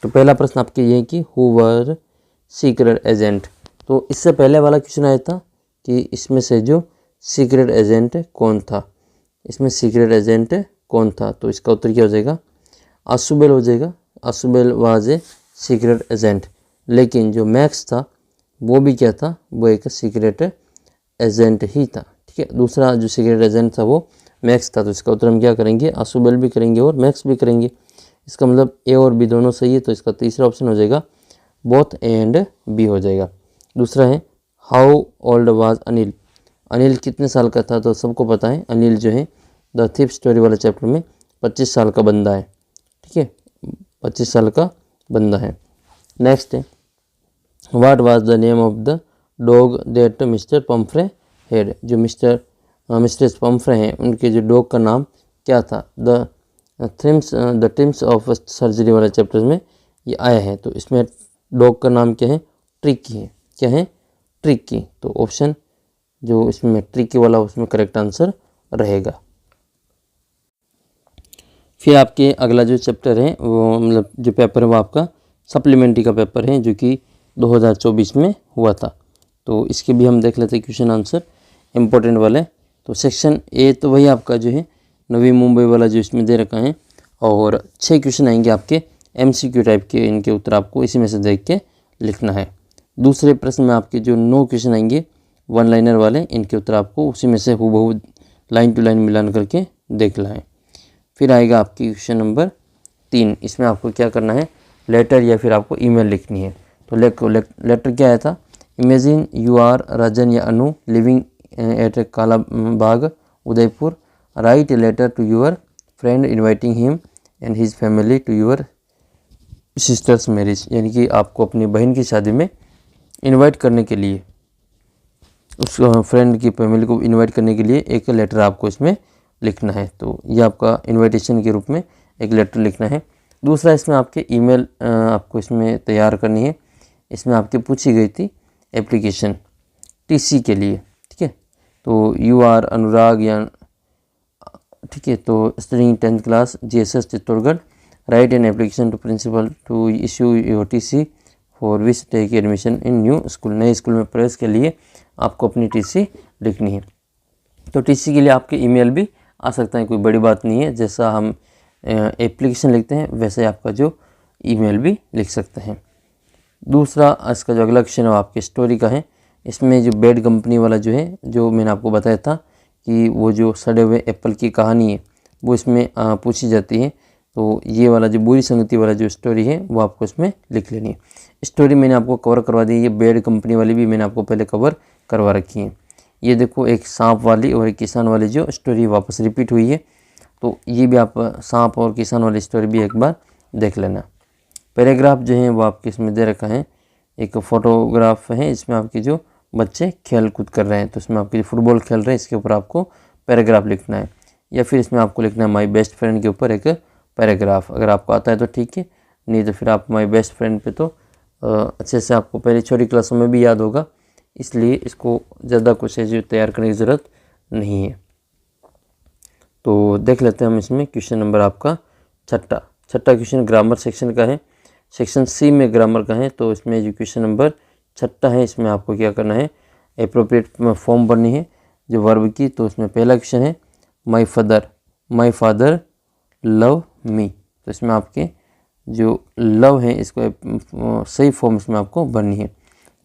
तो पहला प्रश्न आपके ये है कि हु वर सीक्रेट एजेंट। तो इससे पहले वाला क्वेश्चन आया था कि इसमें से जो सीक्रेट एजेंट कौन था, इसमें सीक्रेट एजेंट कौन था, तो इसका उत्तर क्या हो जाएगा? आशुबेल हो जाएगा। आशुबेल वाज ए सीक्रेट एजेंट। लेकिन जो मैक्स था वो भी क्या था? वो एक सीक्रेट एजेंट ही था। ठीक है, दूसरा जो सीक्रेट एजेंट था वो मैक्स था। तो इसका उत्तर हम क्या करेंगे, आशुबेल भी करेंगे और मैक्स भी करेंगे। इसका मतलब ए और बी दोनों सही है, तो इसका तीसरा ऑप्शन हो जाएगा बोथ ए एंड बी हो जाएगा। दूसरा है how old was Anil, Anil कितने साल का था, तो सबको पता है अनिल जो है द थीफ स्टोरी वाले चैप्टर में 25 साल का बंदा है। ठीक है, 25 साल का बंदा है। नेक्स्ट है what was the name of the dog that mister Pomfrey head, जो मिस्टर पम्फ्रे हैं उनके जो डॉग का नाम क्या था। द ट्रिम्स ऑफ सर्जरी वाले चैप्टर में ये आया है। तो इसमें डॉग का नाम क्या है, ट्रिकी है। क्या है, ट्रिकी। तो ऑप्शन जो इसमें ट्रिकी वाला उसमें करेक्ट आंसर रहेगा। फिर आपके अगला जो चैप्टर है वो मतलब जो पेपर है वो आपका सप्लीमेंट्री का पेपर है जो कि 2024 में हुआ था। तो इसके भी हम देख लेते हैं क्वेश्चन आंसर इम्पोर्टेंट वाले। तो सेक्शन ए तो वही आपका जो है नवी मुंबई वाला जो इसमें दे रखा है, और 6 क्वेश्चन आएंगे आपके MCQ टाइप के, इनके उत्तर आपको इसी में से देख के लिखना है। दूसरे प्रश्न में आपके जो 9 क्वेश्चन आएंगे 1 लाइनर वाले, इनके उत्तर आपको उसी में से हूबहू लाइन टू लाइन मिलान करके देखना है। फिर आएगा आपकी क्वेश्चन नंबर 3, इसमें आपको क्या करना है, लेटर या फिर आपको ईमेल लिखनी है। तो लेटर क्या आया था, इमेजिन यू आर राजन या अनु living at Kala Bagh Udaipur, write a letter to your friend inviting him and his family to your sister's marriage, यानी कि आपको अपनी बहन की शादी में इनवाइट करने के लिए, उस फ्रेंड की फैमिली को इनवाइट करने के लिए एक लेटर आपको इसमें लिखना है। तो ये आपका इनविटेशन के रूप में एक लेटर लिखना है। दूसरा इसमें आपके ईमेल आपको इसमें तैयार करनी है। इसमें आपके पूछी गई थी एप्लीकेशन TC के लिए। ठीक है, तो यू आर अनुराग या ठीक है, तो studying 10th class GSS Chittorgarh, write an application to principal to issue your TC for which take admission in new school, नए स्कूल में प्रवेश के लिए आपको अपनी TC लिखनी है। तो TC के लिए आपके ईमेल भी आ सकता है, कोई बड़ी बात नहीं है। जैसा हम एप्लीकेशन लिखते हैं वैसे आपका जो ईमेल भी लिख सकते हैं। दूसरा इसका जो अगला क्वेश्चन है आपके स्टोरी का है। इसमें जो बैड कंपनी वाला जो है, जो मैंने आपको बताया था कि वो जो सड़े हुए एप्पल की कहानी है वो इसमें पूछी जाती है। तो ये वाला जो बुरी संगति वाला जो स्टोरी है वो आपको इसमें लिख लेनी है। स्टोरी मैंने आपको कवर करवा दी है, ये बैड कंपनी वाली भी मैंने आपको पहले कवर करवा रखी है। ये देखो एक सांप वाली और एक किसान वाली जो स्टोरी वापस रिपीट हुई है, तो ये भी आप सांप और किसान वाली स्टोरी भी एक बार देख लेना। पैराग्राफ जो है वो आपके इसमें दे रखा है, एक फ़ोटोग्राफ है, इसमें आपके जो बच्चे खेल कूद कर रहे हैं, तो इसमें आपके फुटबॉल खेल रहे हैं, इसके ऊपर आपको पैराग्राफ लिखना है, या फिर इसमें आपको लिखना है माई बेस्ट फ्रेंड के ऊपर एक पैराग्राफ। अगर आपको आता है तो ठीक है, नहीं तो फिर आप माई बेस्ट फ्रेंड पे तो अच्छे से आपको पहले छोटी क्लासों में भी याद होगा, इसलिए इसको ज़्यादा कुछ ऐसे तैयार करने की ज़रूरत नहीं है। तो देख लेते हैं हम इसमें क्वेश्चन नंबर आपका छठा क्वेश्चन ग्रामर सेक्शन का है, सेक्शन C में ग्रामर का है। तो इसमें जो क्वेश्चन नंबर छठा है, इसमें आपको क्या करना है, एप्रोप्रिएट फॉर्म भरनी है जो वर्ब की। तो इसमें पहला क्वेश्चन है माई फादर लव मी, तो इसमें आपके जो लव है इसको सही फॉर्म इसमें आपको भरनी है।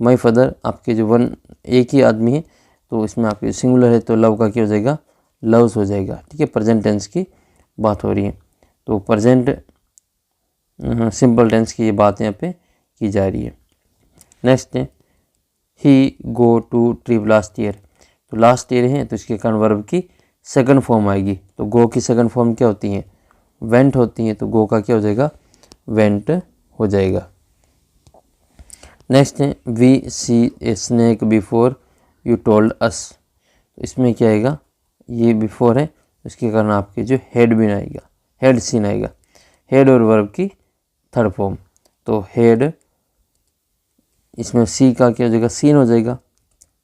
माई फादर आपके जो एक ही आदमी है, तो इसमें आपके सिंगुलर है तो लव का क्या हो जाएगा, लव्स हो जाएगा। ठीक है, प्रेजेंट टेंस की बात हो रही है, तो प्रेजेंट सिंपल टेंस की ये बात यहाँ पे की जा रही है। नेक्स्ट है he go to trip last year, तो लास्ट ईयर है तो इसके कारण वर्ब की सेकंड फॉर्म आएगी। तो गो की सेकंड फॉर्म क्या होती है, वेंट होती है, तो गो का क्या हो जाएगा, वेंट हो जाएगा। नेक्स्ट है we see a snake before you told us, तो इसमें क्या आएगा, ये बिफोर है उसके कारण आपके जो हेड भी आएगा, हेड सीन आएगा, हेड और वर्ब की थर्ड फॉर्म। तो हेड इसमें सी का क्या हो जाएगा, सीन हो जाएगा,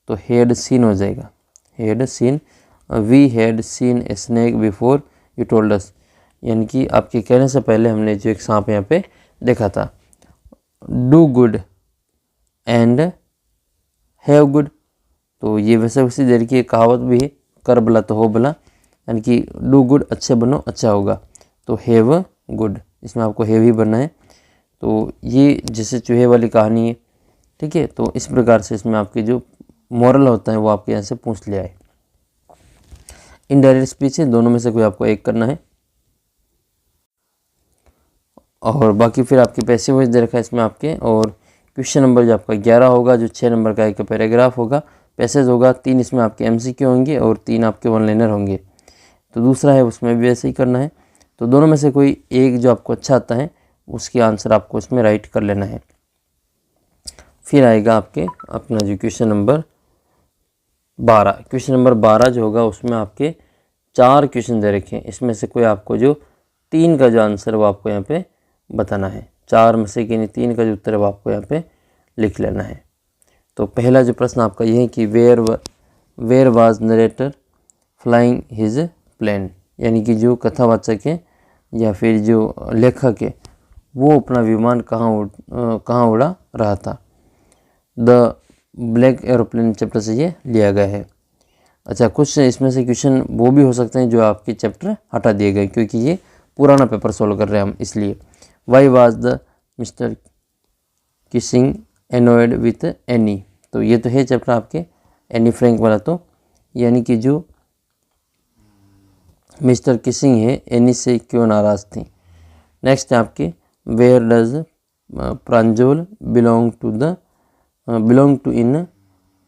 तो हेड सीन हो जाएगा, had seen. We had seen a snake before you told us, यानी कि आपके कहने से पहले हमने जो एक सांप यहाँ पे देखा था। Do good and have good, तो ये वैसे उसी देर की एक कहावत भी है, कर भला तो हो भला, यानी कि डू गुड अच्छे बनो अच्छा होगा, तो हैव गुड इसमें आपको हैव ही बनना है। तो ये जैसे चूहे वाली कहानी है, ठीक है, तो इस प्रकार से इसमें आपकी जो मोरल होता है वो आपके यहाँ से पूछ लिया है। इनडायरेक्ट स्पीच है, दोनों में से कोई आपको एक करना है। और बाकी फिर आपके पैसिव वॉइस दे रखा है इसमें आपके। और क्वेश्चन नंबर जो आपका 11 होगा, जो 6 नंबर का एक पैराग्राफ होगा, पैसेज होगा, 3 इसमें आपके MCQ होंगे और 3 आपके वन लाइनर होंगे। तो दूसरा है उसमें भी ऐसे ही करना है। तो दोनों में से कोई एक जो आपको अच्छा आता है उसके आंसर आपको इसमें राइट कर लेना है। फिर आएगा आपके अपना जो क्वेश्चन नंबर 12। क्वेश्चन नंबर 12 जो होगा उसमें आपके 4 क्वेश्चन दे रखे हैं। इसमें से कोई आपको जो 3 का जो आंसर वो आपको यहाँ पे बताना है। 4 में से किन्हीं 3 का जो उत्तर है वो आपको यहाँ पे लिख लेना है। तो पहला जो प्रश्न आपका ये है कि where was narrator flying his plane, यानी कि जो कथावाचक है या फिर जो लेखक है वो अपना विमान कहाँ उड़ा रहा था। द ब्लैक एरोप्लेन चैप्टर से ये लिया गया है। अच्छा, कुछ इसमें से क्वेश्चन वो भी हो सकते हैं जो आपके चैप्टर हटा दिए गए, क्योंकि ये पुराना पेपर सॉल्व कर रहे हैं हम, इसलिए। Y was the mister Keesing annoyed with any, तो ये तो है चैप्टर आपके एनी फ्रैंक वाला, तो यानी कि जो मिस्टर किसिंग है एनी से क्यों नाराज़ थी। नेक्स्ट है आपके where does Pranjol belong to in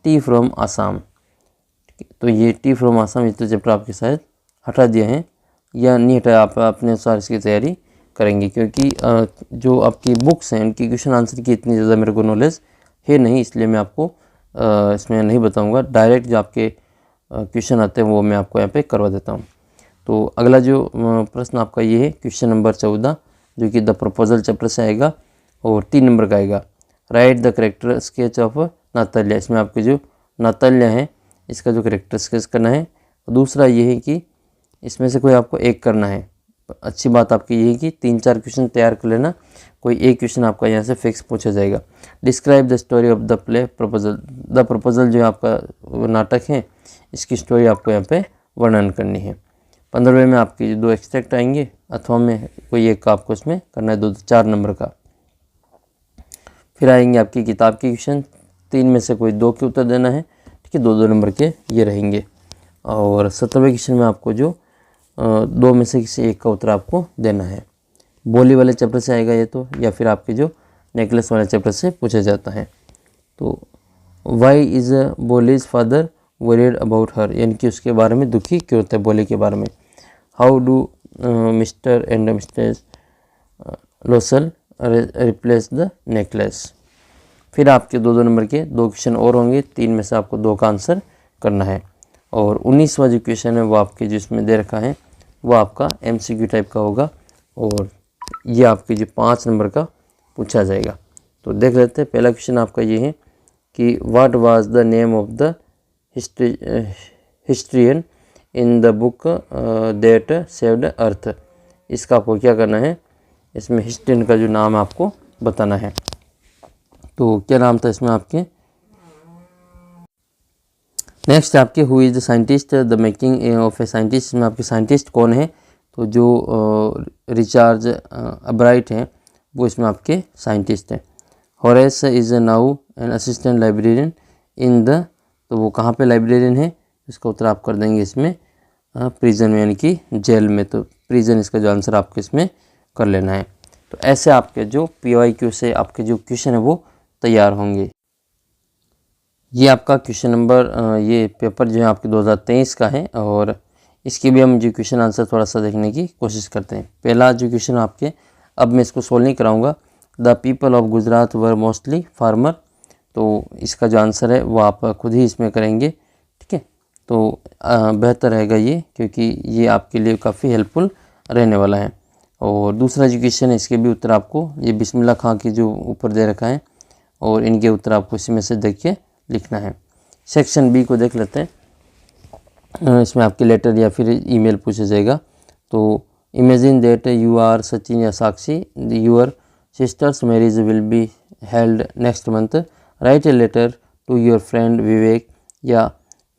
tea from Assam. तो ये टी फ्रॉम आसाम, ये तो चैप्टर आपके शायद हटा दिया है या नहीं हटाया, आप अपने अनुसार इसकी तैयारी करेंगे, क्योंकि जो आपकी बुक्स हैं उनकी क्वेश्चन आंसर की इतनी ज़्यादा मेरे को नॉलेज है नहीं, इसलिए मैं आपको इसमें नहीं बताऊंगा। डायरेक्ट जो आपके क्वेश्चन आते हैं वो मैं आपको यहाँ पे करवा देता हूँ। तो अगला जो प्रश्न आपका ये है क्वेश्चन नंबर 14, जो कि द प्रपोजल चैप्टर से आएगा और 3 नंबर का आएगा। Right the character sketch of नाताल्या, इसमें आपके जो नाताल्या है इसका जो करेक्टर स्केच करना है। दूसरा ये है कि इसमें से कोई आपको एक करना है। अच्छी बात आपकी ये है कि 3-4 क्वेश्चन तैयार कर लेना, कोई एक क्वेश्चन आपका यहाँ से फिक्स पूछा जाएगा। Describe the story of the play proposal, the proposal जो आपका नाटक है इसकी स्टोरी आपको यहाँ पे वर्णन करनी है। 15वें में आपकी 2 एक्सट्रैक्ट आएंगे, अथवा में कोई एक का आपको इसमें करना है 4 नंबर का। फिर आएंगे आपकी किताब के क्वेश्चन, 3 में से कोई 2 के उत्तर देना है, ठीक है, 2-2 नंबर के ये रहेंगे। और 17वें क्वेश्चन में आपको जो 2 में से किसी एक का उत्तर आपको देना है। बोली वाले चैप्टर से आएगा ये तो, या फिर आपके जो नेकलेस वाले चैप्टर से पूछा जाता है। तो why is Bholi's father worried about her, यानी कि उसके बारे में दुखी क्यों होता है, बोली के बारे में। How do mister and mister Losal replace the necklace. फिर आपके 2-2 नंबर के 2 क्वेश्चन और होंगे, 3 में से आपको 2 का आंसर करना है। और 19वां जो क्वेश्चन है वो आपके जिसमें दे रखा है वो आपका MCQ टाइप का होगा, और ये आपके जो 5 नंबर का पूछा जाएगा। तो देख लेते हैं। पहला क्वेश्चन आपका ये है कि what was the name of the historian in the book that saved earth. इसका आपको क्या करना है, इसमें हिस्ट्रियन का जो नाम आपको बताना है। तो क्या नाम था इसमें आपके। नेक्स्ट आपके who is the scientist the making of a scientist, इसमें आपके साइंटिस्ट कौन है। तो जो रिचार्ड अब्राइट हैं वो इसमें आपके साइंटिस्ट हैं। Horace is now an assistant librarian in the, तो वो कहाँ पे लाइब्रेरियन है, इसका उत्तर आप कर देंगे इसमें प्रिजन में, यानी कि जेल में। तो प्रिजन इसका जो आंसर आपको इसमें कर लेना है। तो ऐसे आपके जो PYQ से आपके जो क्वेश्चन है वो तैयार होंगे। ये आपका क्वेश्चन नंबर ये पेपर जो है आपके 2023 का है, और इसके भी हम जो क्वेश्चन आंसर थोड़ा सा देखने की कोशिश करते हैं। पहला जो क्वेश्चन आपके, अब मैं इसको सोल्व नहीं कराऊंगा। The people of Gujarat were mostly farmer, तो इसका जो आंसर है वो आप खुद ही इसमें करेंगे, ठीक है। तो बेहतर रहेगा ये, क्योंकि ये आपके लिए काफ़ी हेल्पफुल रहने वाला है। और दूसरा जो क्वेश्चन है इसके भी उत्तर आपको ये बिस्मिल्लाह खां की जो ऊपर दे रखा है, और इनके उत्तर आपको इसी में से देख के लिखना है। सेक्शन B को देख लेते हैं। इसमें आपके लेटर या फिर ईमेल पूछा जाएगा। तो imagine that you are Sachin या Sakshi, your sister's marriage will be held next month, write a letter to your friend Vivek या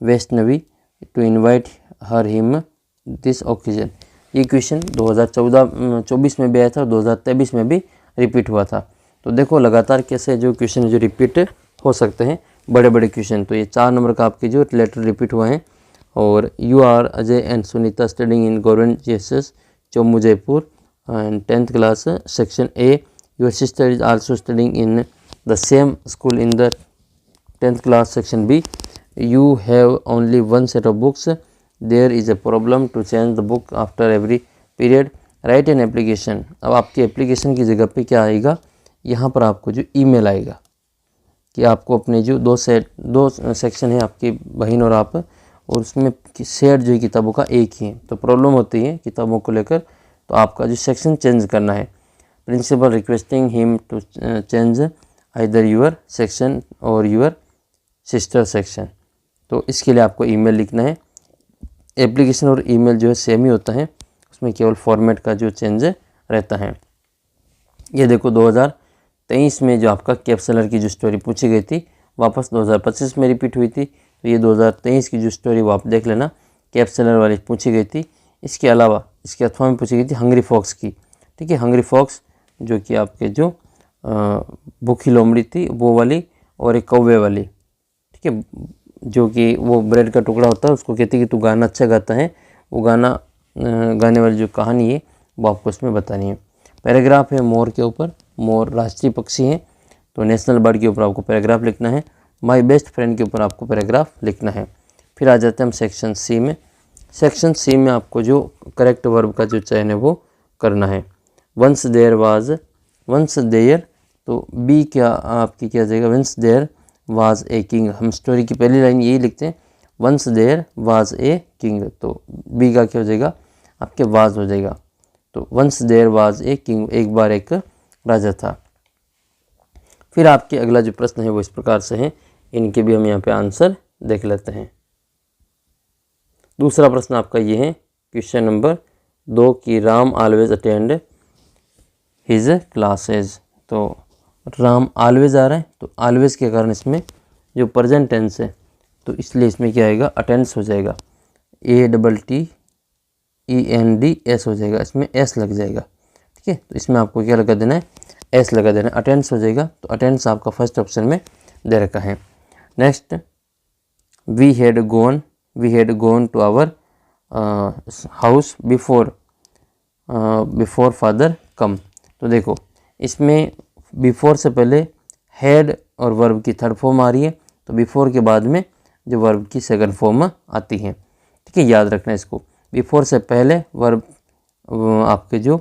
Vaishnavi to invite her him this occasion. ये क्वेश्चन 2024 में भी आया था, 2023 में भी रिपीट हुआ था। तो देखो लगातार कैसे जो क्वेश्चन जो रिपीट हो सकते हैं। बड़े बड़े क्वेश्चन। तो ये 4 नंबर का आपके जो लेटर रिपीट हुआ है। और you are Ajay and Sunita studying in government GSS Jammu Jaipur and 10th class section A. Your sister is also studying in the same school in the 10th class section B. You have only one set of books. There is a problem to change the book after every period. Write an application. अब आपकी application की जगह पे क्या आएगा, यहाँ पर आपको जो ईमेल आएगा कि आपको अपने जो दो सेक्शन है आपकी बहन और आप, और उसमें शेयर जो है किताबों का एक ही है। तो प्रॉब्लम होती है किताबों को लेकर, तो आपका जो सेक्शन चेंज करना है। Principal requesting him to change either your section और योर सिस्टर सेक्शन। तो इसके लिए आपको ईमेल लिखना है। एप्लीकेशन और ईमेल जो है सेम ही होता है, उसमें केवल फॉर्मेट का जो चेंज रहता है। ये देखो 2023 में जो आपका कैब सेलर की जो स्टोरी पूछी गई थी वापस 2025 में रिपीट हुई थी। तो ये 2023 की जो स्टोरी वो आप देख लेना, कैब सेलर वाली पूछी गई थी। इसके अलावा इसके अथवा में पूछी गई थी हंग्री फॉक्स की। ठीक है, हंग्री फॉक्स जो कि आपके जो भूखी लोमड़ी थी वो वाली, और एक कौवे वाली। ठीक है, जो कि वो ब्रेड का टुकड़ा होता है, उसको कहती है कि तू गाना अच्छा गाता है। वो गाना गाने वाली जो कहानी है वो आपको इसमें बतानी है। पैराग्राफ है मोर के ऊपर। मोर राष्ट्रीय पक्षी है, तो नेशनल बर्ड के ऊपर आपको पैराग्राफ लिखना है। माय बेस्ट फ्रेंड के ऊपर आपको पैराग्राफ लिखना है। फिर आ जाते हैं हम सेक्शन सी में। सेक्शन सी में आपको जो करेक्ट वर्ब का जो चयन है वो करना है। Once there was, once there, तो बी क्या आपकी क्या जाएगा, once there was a king. हम स्टोरी की पहली लाइन यही लिखते हैं, once there was a king. तो बी का क्या हो जाएगा, आपके वाज हो जाएगा। तो once there was a king, एक बार एक राजा था। फिर आपके अगला जो प्रश्न है वो इस प्रकार से है, इनके भी हम यहाँ पे आंसर देख लेते हैं। दूसरा प्रश्न आपका ये है, क्वेश्चन नंबर 2 की Ram always attend his classes. तो राम ऑलवेज आ रहा है, तो ऑलवेज के कारण इसमें जो प्रेजेंट टेंस है तो इसलिए इसमें क्या आएगा, अटेंड्स हो जाएगा। ATTENDS हो जाएगा, इसमें एस लग जाएगा। ठीक है, तो इसमें आपको क्या लगा देना है, एस लगा देना है, अटेंड्स हो जाएगा। तो अटेंड्स आपका फर्स्ट ऑप्शन में दे रखा है। Next, we had gone to our house before father come. तो देखो इसमें बिफोर से पहले हैड और वर्ब की थर्ड फॉर्म आ रही है, तो बिफोर के बाद में जो वर्ब की सेकंड फॉर्म आती है। ठीक है, याद रखना इसको। बिफोर से पहले वर्ब आपके जो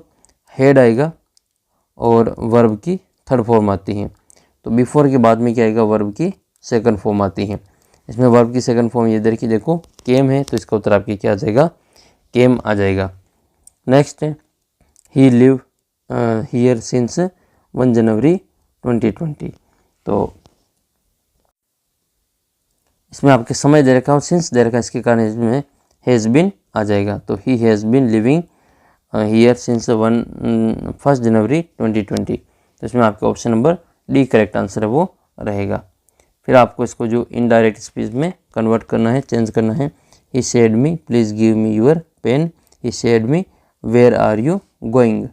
हेड आएगा और वर्ब की थर्ड फॉर्म आती है। तो बिफोर के बाद में क्या आएगा, वर्ब की सेकंड फॉर्म आती है। इसमें वर्ब की सेकंड फॉर्म ये देखो केम है, तो इसका उत्तर आपकी क्या आ जाएगा, केम आ जाएगा। नेक्स्ट है, he live here since 1 January 2020। तो इसमें आपके समय दे रखा है और सिंस दे रखा है, इसके कारण इसमें हैज़ बीन आ जाएगा। तो he has been living here since 1 January 2020। तो इसमें आपका option number D correct answer है वो रहेगा। फिर आपको इसको जो इनडायरेक्ट स्पीच में कन्वर्ट करना है, चेंज करना है। He said me please give me your pen, he said me where are you going.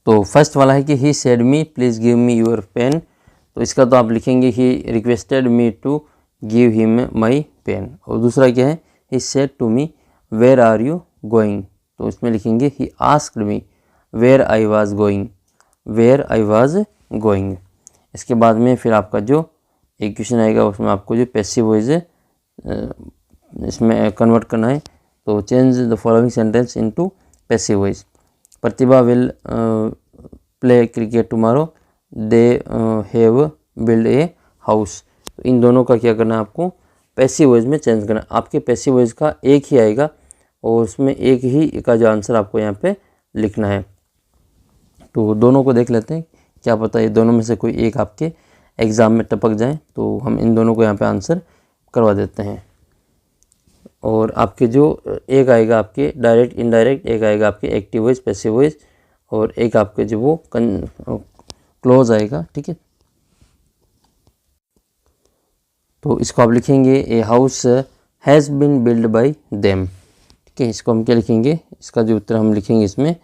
तो फर्स्ट वाला है कि he said me please give me your pen, तो इसका तो आप लिखेंगे he requested me to give him my pen. और दूसरा क्या है, he said to me where are you going, तो इसमें लिखेंगे he asked me where I was going, where I was going. इसके बाद में फिर आपका जो एक क्वेश्चन आएगा उसमें आपको जो पैसिव वॉइस है इसमें कन्वर्ट करना है। तो change the following sentence into passive voice. Pratibha will play cricket tomorrow, they have build a house. तो इन दोनों का क्या करना है, आपको पैसिव वॉइस में चेंज करना है। आपके पैसिव वॉइस का एक ही आएगा और उसमें एक ही का जो आंसर आपको यहाँ पे लिखना है। तो दोनों को देख लेते हैं, क्या पता ये दोनों में से कोई एक आपके एग्ज़ाम में टपक जाए, तो हम इन दोनों को यहाँ पे आंसर करवा देते हैं। और आपके जो एक आएगा आपके डायरेक्ट इनडायरेक्ट, एक आएगा आपके एक्टिव वॉइस पैसिव वॉइस, और एक आपके जो वो क्लोज आएगा। ठीक है, तो इसको आप लिखेंगे a house has been build by them. ठीक है, इसको हम क्या लिखेंगे, इसका जो उत्तर हम लिखेंगे इसमें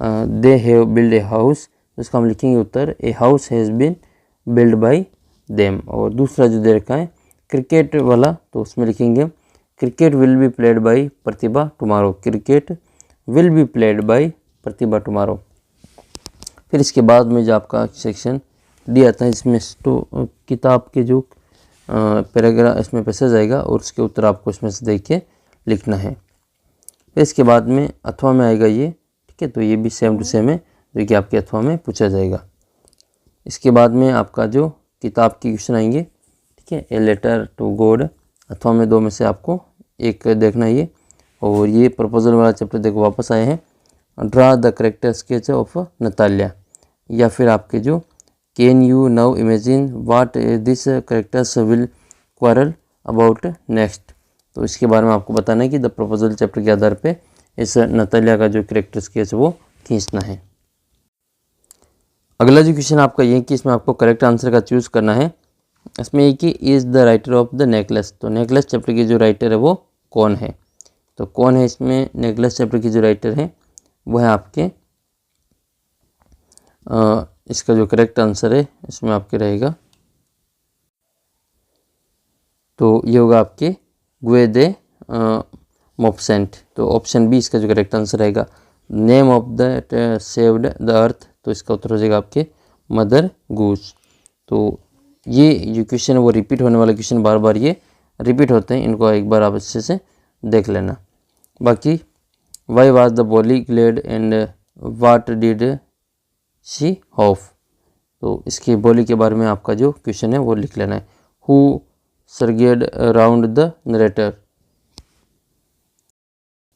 they have build a house, तो इसका हम लिखेंगे उत्तर a house has been build by them. और दूसरा जो दे रखा है क्रिकेट वाला, तो उसमें लिखेंगे cricket will be played by Pratibha tomorrow, cricket will be played by Pratibha tomorrow. फिर इसके बाद में जो आपका सेक्शन डी आता है, इसमें किताब के जो पैराग्राफ इसमें पैसेज आएगा और उसके उत्तर आपको इसमें से देख के लिखना है। फिर इसके बाद में अथवा में आएगा ये, ठीक है, तो ये भी सेम टू सेम है जो कि आपके अथवा में पूछा जाएगा। इसके बाद में आपका जो किताब की क्वेश्चन आएंगे, ठीक है, ए लेटर टू गॉड, अथवा में 2 में से आपको एक देखना है ये। और ये प्रपोजल वाला चैप्टर देखो वापस आए हैं, draw the character sketch of Natalia, या फिर आपके जो can you now imagine what this characters will quarrel about next, तो इसके बारे में आपको बताना है कि द प्रपोजल चैप्टर के आधार पे इस नतालिया का जो करेक्टर स्केच वो खींचना है। अगला जो क्वेश्चन आपका ये कि इसमें आपको करेक्ट आंसर का चूज़ करना है। इसमें ये कि is the writer of the necklace, तो नेकलेस चैप्टर की जो राइटर है वो कौन है, तो कौन है इसमें नेकलेस चैप्टर की जो राइटर है वो है आपके इसका जो करेक्ट आंसर है इसमें आपके रहेगा, तो ये होगा आपके गुएदे मोपसेंट, तो ऑप्शन बी इसका जो करेक्ट आंसर रहेगा। Name of the saved the earth, तो इसका उत्तर हो जाएगा आपके मदर गूस। तो ये जो क्वेश्चन है वो रिपीट होने वाला क्वेश्चन, बार बार ये रिपीट होते हैं, इनको एक बार आप अच्छे से देख लेना। बाकी why was the Bholi glad and what did she half, तो इसकी बोली के बारे में आपका जो क्वेश्चन है वो लिख लेना है। Who surged around the narrator,